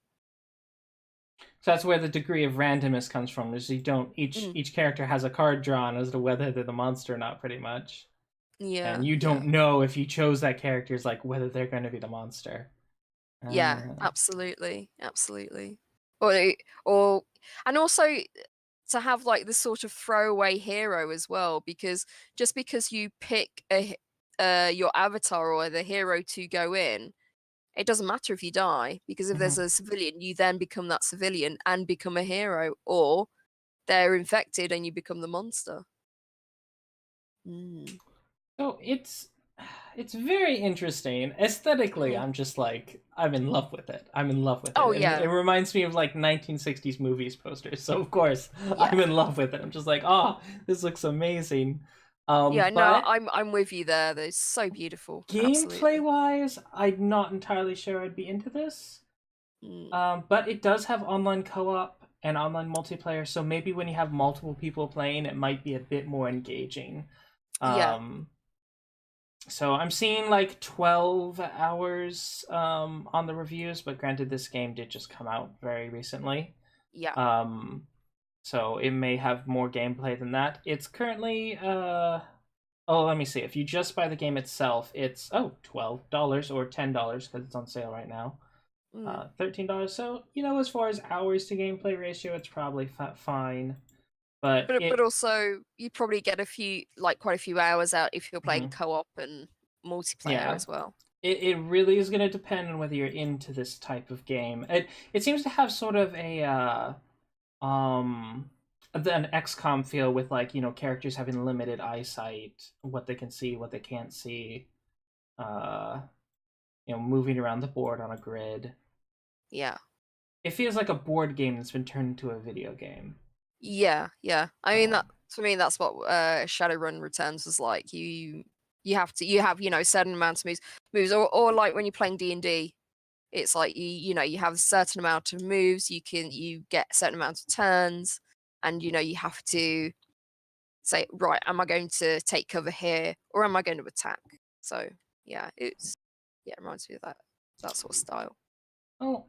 So that's where the degree of randomness comes from. Is you don't each character has a card drawn as to whether they're the monster or not, pretty much. Yeah. And you don't know if you chose that character is like whether they're going to be the monster. Yeah, absolutely. or and also to have like this sort of throwaway hero as well, because just because you pick your avatar or the hero to go in, it doesn't matter if you die, because if there's a civilian, you then become that civilian and become a hero, or they're infected and you become the monster. So it's very interesting. Aesthetically, I'm just like, I'm in love with it. I'm in love with it. Oh, And yeah. it reminds me of like 1960s movies posters. So of course, I'm in love with it. I'm just like, oh, this looks amazing. Yeah, no, but I'm with you there. They're so beautiful. gameplay wise, I'm not entirely sure I'd be into this. But it does have online co-op and online multiplayer, so maybe when you have multiple people playing, it might be a bit more engaging. Yeah. So I'm seeing like 12 hours on the reviews, but granted, this game did just come out very recently. Yeah. So it may have more gameplay than that. It's currently let me see. If you just buy the game itself, it's $12 or $10 because it's on sale right now. $13. So as far as hours to gameplay ratio, it's probably fine. But also you probably get quite a few hours out if you're playing co-op and multiplayer as well. It really is going to depend on whether you're into this type of game. It seems to have sort of an XCOM feel with characters having limited eyesight, what they can see, what they can't see. Moving around the board on a grid. Yeah. It feels like a board game that's been turned into a video game. Yeah. I mean, that for me, that's what Shadowrun Returns was like. You have certain amounts of moves, or like when you're playing D&D, it's like you have a certain amount of moves. You get a certain amount of turns, and you have to say, right, am I going to take cover here or am I going to attack? So yeah, it reminds me of that sort of style. Oh,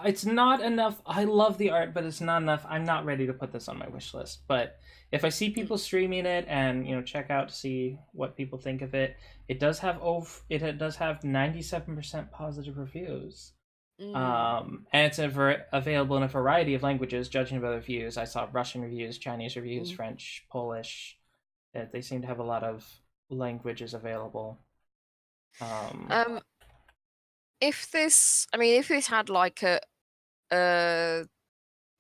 it's not enough. I love the art, but it's not enough. I'm not ready to put this on my wish list. But if I see people streaming it and check out to see what people think of it, it does have 97% positive reviews. And it's available in a variety of languages. Judging by the reviews, I saw Russian reviews, Chinese reviews, French, Polish. They seem to have a lot of languages available. If this had like a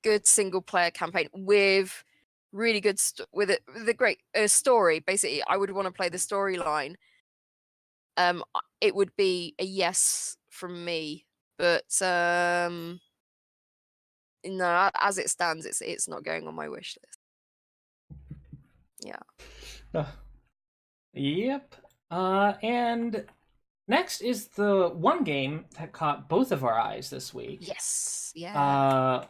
good single player campaign with really good with a great story, basically, I would want to play the storyline. It would be a yes from me, but no, as it stands, it's not going on my wish list. Yeah. Yep. And next is the one game that caught both of our eyes this week. Yes. Yeah.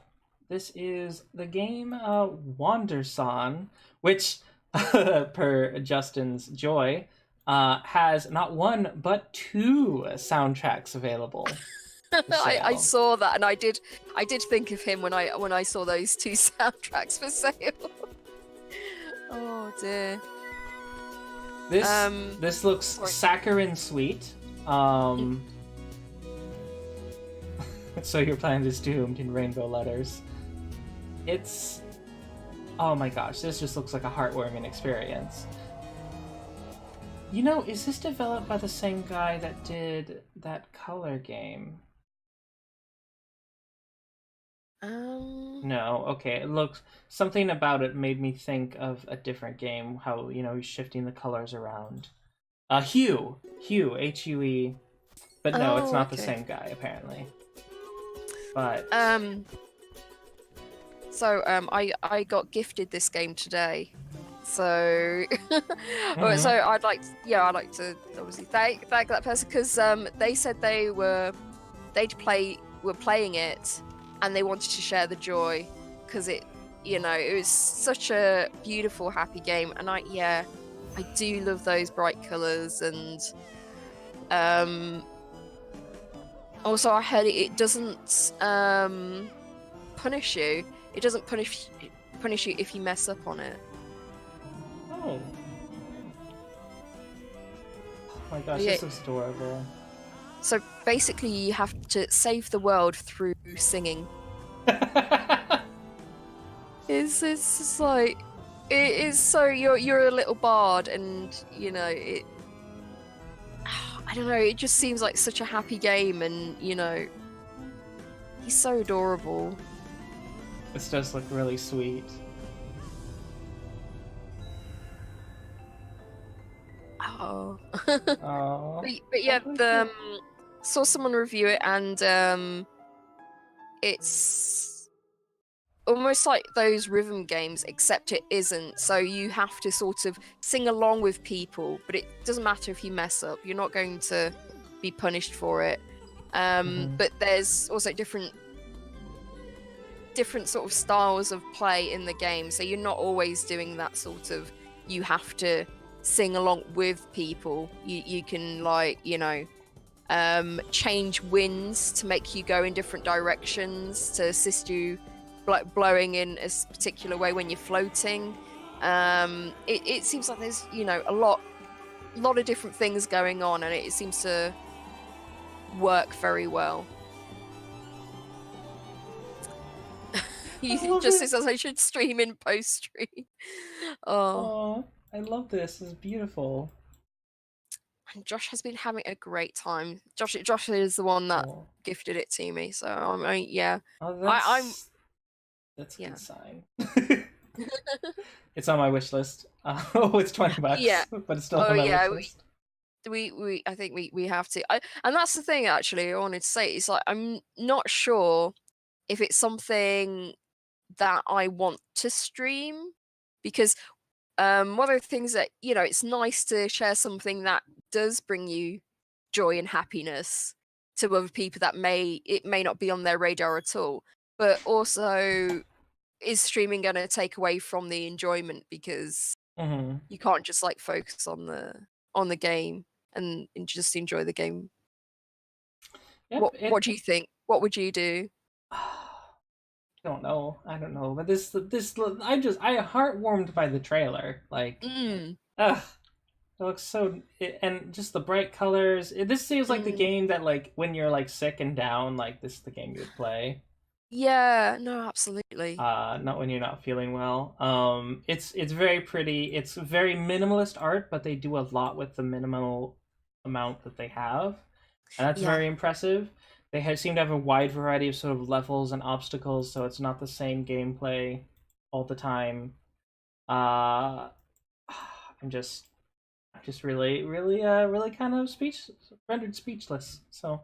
This is the game Wandersong, which, per Justin's joy, has not one but two soundtracks available. I saw that, and I did think of him when I saw those two soundtracks for sale. Oh dear. This looks saccharine sweet. So your planet is doomed in rainbow letters. Oh my gosh, this just looks like a heartwarming experience. Is this developed by the same guy that did that color game? No, okay. It looks, something about it made me think of a different game. How he's shifting the colors around. Hue, Hue. But no, it's not the same guy apparently. But so I got gifted this game today. So so I'd like to obviously thank that person, because they said they were playing it and they wanted to share the joy, because it was such a beautiful, happy game, and I do love those bright colors. And also I heard it doesn't punish you. It doesn't punish you if you mess up on it. Oh my gosh, this is adorable. So basically you have to save the world through singing. It's just like it is so you're a little bard, and you know it. I don't know. It just seems like such a happy game, and you know, he's so adorable. This does look really sweet. Oh. Oh. But yeah, saw someone review it, and it's almost like those rhythm games, except it isn't. So you have to sort of sing along with people, but it doesn't matter if you mess up. You're not going to be punished for it. But there's also different sort of styles of play in the game. So you're not always doing that sort of, you have to sing along with people. You can, like, you know, change winds to make you go in different directions to assist you blowing in a particular way when you're floating. It seems like there's, you know, a lot of different things going on, and it seems to work very well. Just says I should stream in post stream. Oh, I love this. It's beautiful. And Josh has been having a great time. Josh is the one that gifted it to me, so I mean, yeah. Oh, that's a good sign. It's on my wish list. It's $20. Yeah, but it's still on my wish list. I think we have to. And that's the thing, actually, I wanted to say. It's like, I'm not sure if it's something that I want to stream, because one of the things that, you know, it's nice to share something that does bring you joy and happiness to other people that may not be on their radar at all, but also, is streaming going to take away from the enjoyment, because you can't just like focus on the game and just enjoy the game. Yep, what do you think? What would you do? I don't know, but this I heartwarmed by the trailer. Like, it looks so, and just the bright colors. This seems like the game that, like, when you're like sick and down, like, this is the game you would play. Yeah, no, absolutely. Not when you're not feeling well. It's very pretty. It's very minimalist art, but they do a lot with the minimal amount that they have, and that's very impressive. They seem to have a wide variety of sort of levels and obstacles, so it's not the same gameplay all the time. I'm just really kind of rendered speechless. So,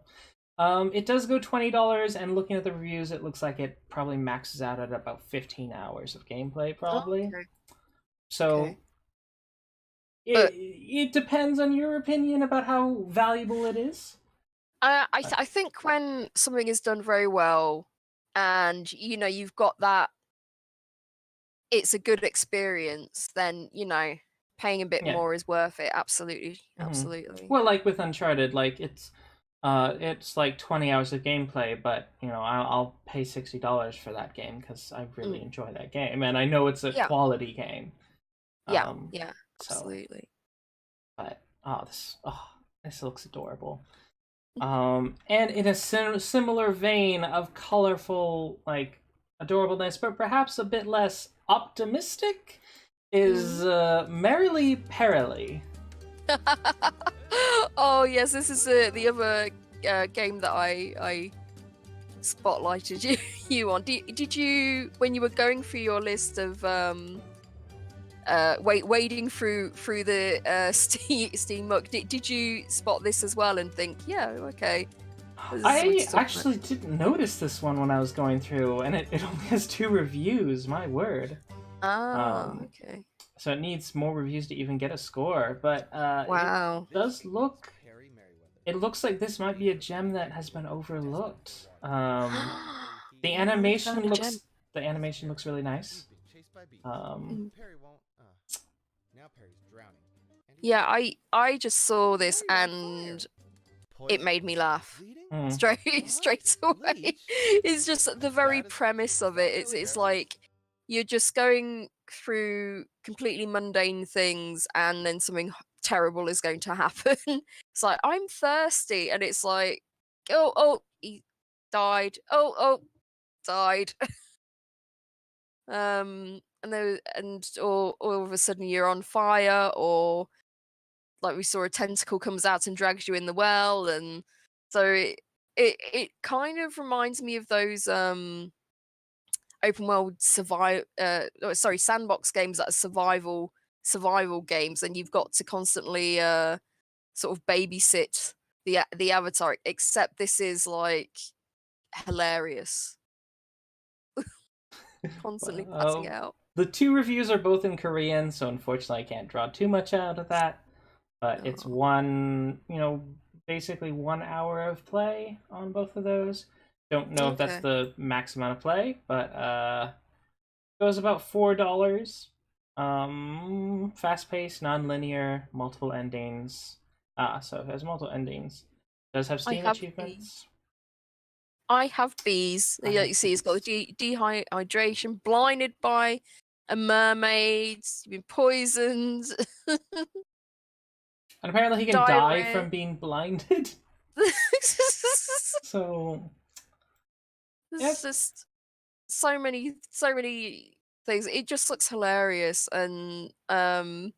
it does go $20, and looking at the reviews, it looks like it probably maxes out at about 15 hours of gameplay, probably. Okay. So, it depends on your opinion about how valuable it is. I think when something is done very well, and you know you've got that, it's a good experience, then, you know, paying a bit more is worth it. Absolutely. Well, like with Uncharted, like it's like 20 hours of gameplay, but you know, I'll pay $60 for that game because I really enjoy that game, and I know it's a quality game. Absolutely. But this looks adorable. And in a similar vein of colorful, like, adorableness, but perhaps a bit less optimistic, is Merrily Perilly. Oh yes, this is the other game that I spotlighted you on. Did you, when you were going through your list of wading through the Steam muck, did you spot this as well and think, yeah, okay? I actually didn't notice this one when I was going through, and it only has 2 reviews. My word. Okay. So it needs more reviews to even get a score, but wow. It does look. It looks like this might be a gem that has been overlooked. The animation looks really nice. Yeah, I just saw this and it made me laugh straight away. It's just the very premise of it. It's like you're just going through completely mundane things, and then something terrible is going to happen. It's like, I'm thirsty, and it's like, oh, he died. Oh, died. Or all of a sudden you're on fire, or like we saw a tentacle comes out and drags you in the well, and so it kind of reminds me of those open world sandbox games that are survival games, and you've got to constantly sort of babysit the avatar, except this is like hilarious. Constantly passing out. The 2 reviews are both in Korean, so unfortunately I can't draw too much out of that. But it's basically 1 hour of play on both of those. Don't know if that's the max amount of play, but goes about $4. Fast-paced, non-linear, multiple endings. So it has multiple endings. Does have Steam achievements. I have bees. You see, it's got the dehydration, blinded by a mermaid, you've been poisoned. And apparently he can die from being blinded. So there's just so many things. It just looks hilarious, and I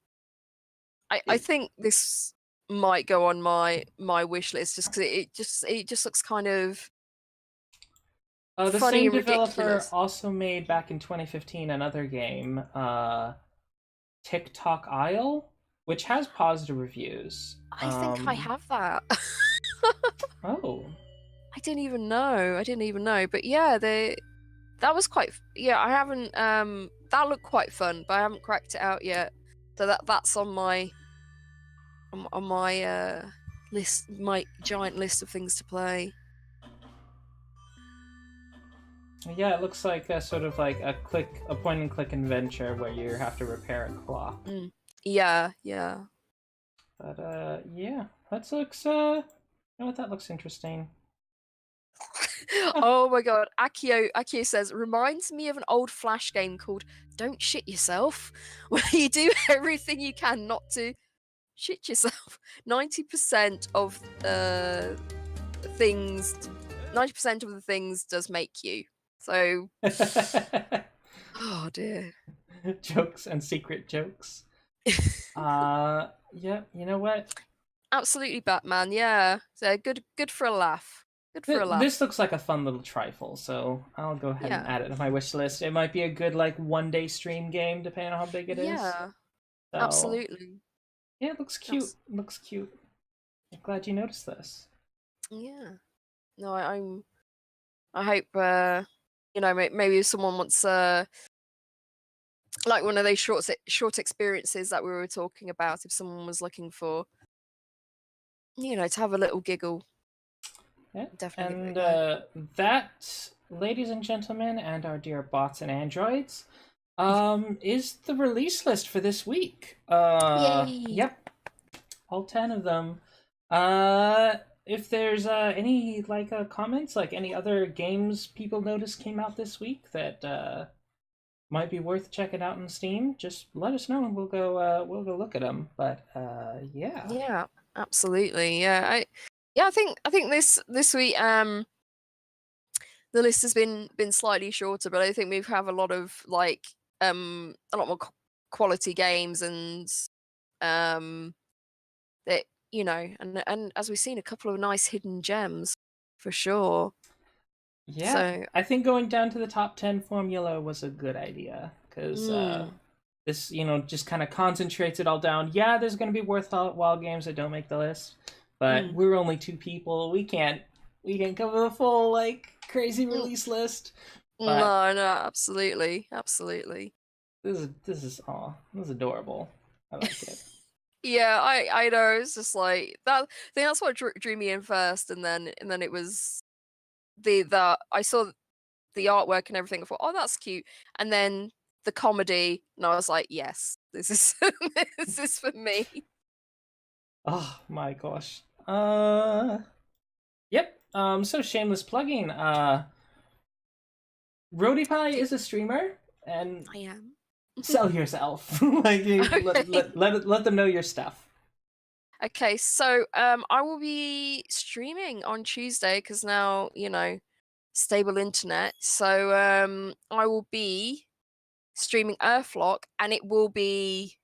think this might go on my wish list just because it just looks kind of the funny same and developer ridiculous. also made back in 2015 another game, TikTok Isle, which has positive reviews. I think I have that. Oh. I didn't even know. But yeah, that was quite. Yeah, I haven't. That looked quite fun, but I haven't cracked it out yet. So that's on my list, my giant list of things to play. Yeah, it looks like a sort of like a point and click adventure where you have to repair a clock. Yeah. But yeah, that looks you know what, that looks interesting. Oh my god, Akio says, reminds me of an old Flash game called Don't Shit Yourself, where you do everything you can not to shit yourself. 90% of the things does make you. So oh dear. Jokes and secret jokes. Yeah, you know what? Absolutely, Batman, yeah. So good for a laugh. Good for a laugh. This looks like a fun little trifle, so I'll go ahead and add it to my wish list. It might be a good like 1-day stream game, depending on how big it is. Yeah, so, absolutely. Yeah, it looks cute. Looks cute. I'm glad you noticed this. Yeah. No, I hope maybe if someone wants like one of those short experiences that we were talking about, if someone was looking for to have a little giggle. Yeah. Definitely. And that, ladies and gentlemen, and our dear bots and androids, is the release list for this week. Yay. Yep. All 10 of them. If there's any comments, like any other games people noticed came out this week that might be worth checking out on Steam, just let us know and we'll go look at them. But yeah. Yeah, absolutely. Yeah, I think this week the list has been slightly shorter, but I think we have a lot of a lot more quality games, and that and as we've seen, a couple of nice hidden gems for sure. Yeah, so, I think going down to the top 10 formula was a good idea, because this just kind of concentrates it all down. Yeah, there's going to be worthwhile games that don't make the list, but we're only 2 people. We can't cover the full crazy release list. But no, absolutely. This is adorable. I like it. Yeah, I know. It's just like that. I think that's what drew me in first, and then it was the I saw the artwork and everything. I thought, oh, that's cute, and then the comedy, and I was like, yes, this is this is for me. Oh my gosh. Yep. So shameless plugging. Roadypie is a streamer, and I am. Sell yourself. Let them know your stuff. Okay, so I will be streaming on Tuesday, because now stable internet. So I will be streaming Earthlock, and we will be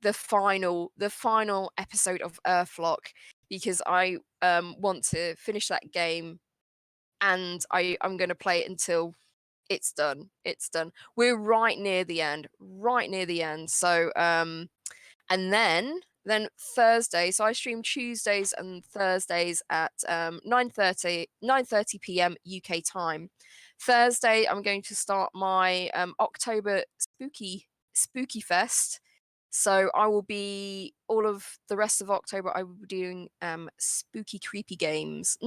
the final episode of Earthlock, because I want to finish that game, and I'm going to play it until it's done. We're right near the end. So and then Thursday, so I stream Tuesdays and Thursdays at 9:30 p.m. UK time. Thursday, I'm going to start my October Spooky Fest. So I will be, all of the rest of October, I will be doing spooky, creepy games.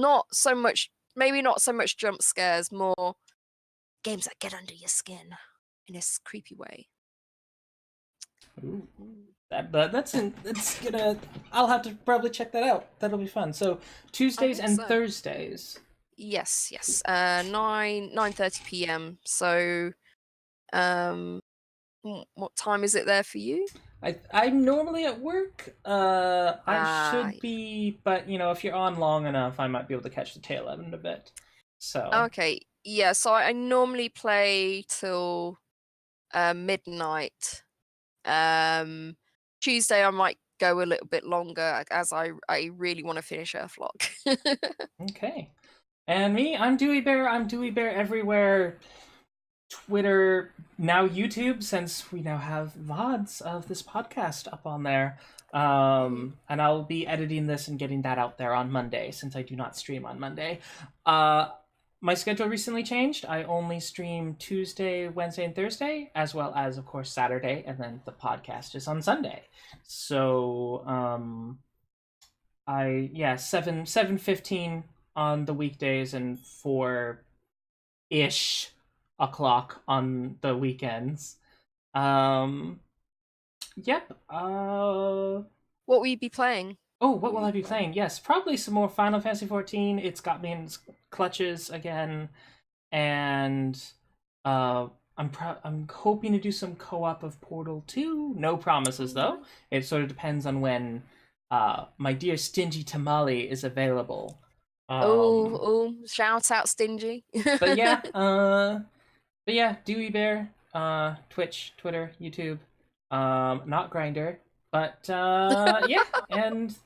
Maybe not so much jump scares, more games that get under your skin in a creepy way. Ooh. That's gonna. I'll have to probably check that out. That'll be fun. So Tuesdays and Thursdays. Yes. 9:30 p.m. So, what time is it there for you? I'm normally at work. I should be, but if you're on long enough, I might be able to catch the tail end a bit. So okay, yeah. So I normally play till midnight. Tuesday I might go a little bit longer, as I really want to finish Earthlock. Okay. And me, I'm Dewey Bear. I'm Dewey Bear everywhere. Twitter, now YouTube, since we now have VODs of this podcast up on there. And I'll be editing this and getting that out there on Monday, since I do not stream on Monday. My schedule recently changed. I only stream Tuesday, Wednesday, and Thursday, as well as, of course, Saturday, and then the podcast is on Sunday. So, 7:15 on the weekdays and 4-ish o'clock on the weekends. Yep. What will you be playing? Oh, what will I be playing? Yes, probably some more Final Fantasy XIV. It's got me in clutches again, and I'm hoping to do some co-op of Portal 2. No promises though. It sort of depends on when my dear Stingy Tamale is available. Shout out Stingy. but yeah, Dewey Bear, Twitch, Twitter, YouTube, not Grindr, but yeah, and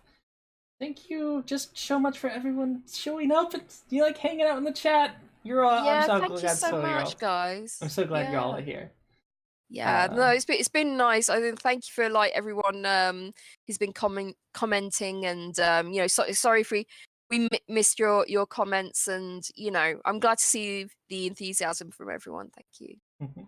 thank you just so much for everyone showing up and hanging out in the chat. You're all. Yeah, I'm so thank you so much, guys. I'm so glad you're all here. Yeah, no, it's been nice. I think thank you for everyone who's been commenting, and sorry if we missed your comments, and I'm glad to see the enthusiasm from everyone. Thank you. Mm-hmm.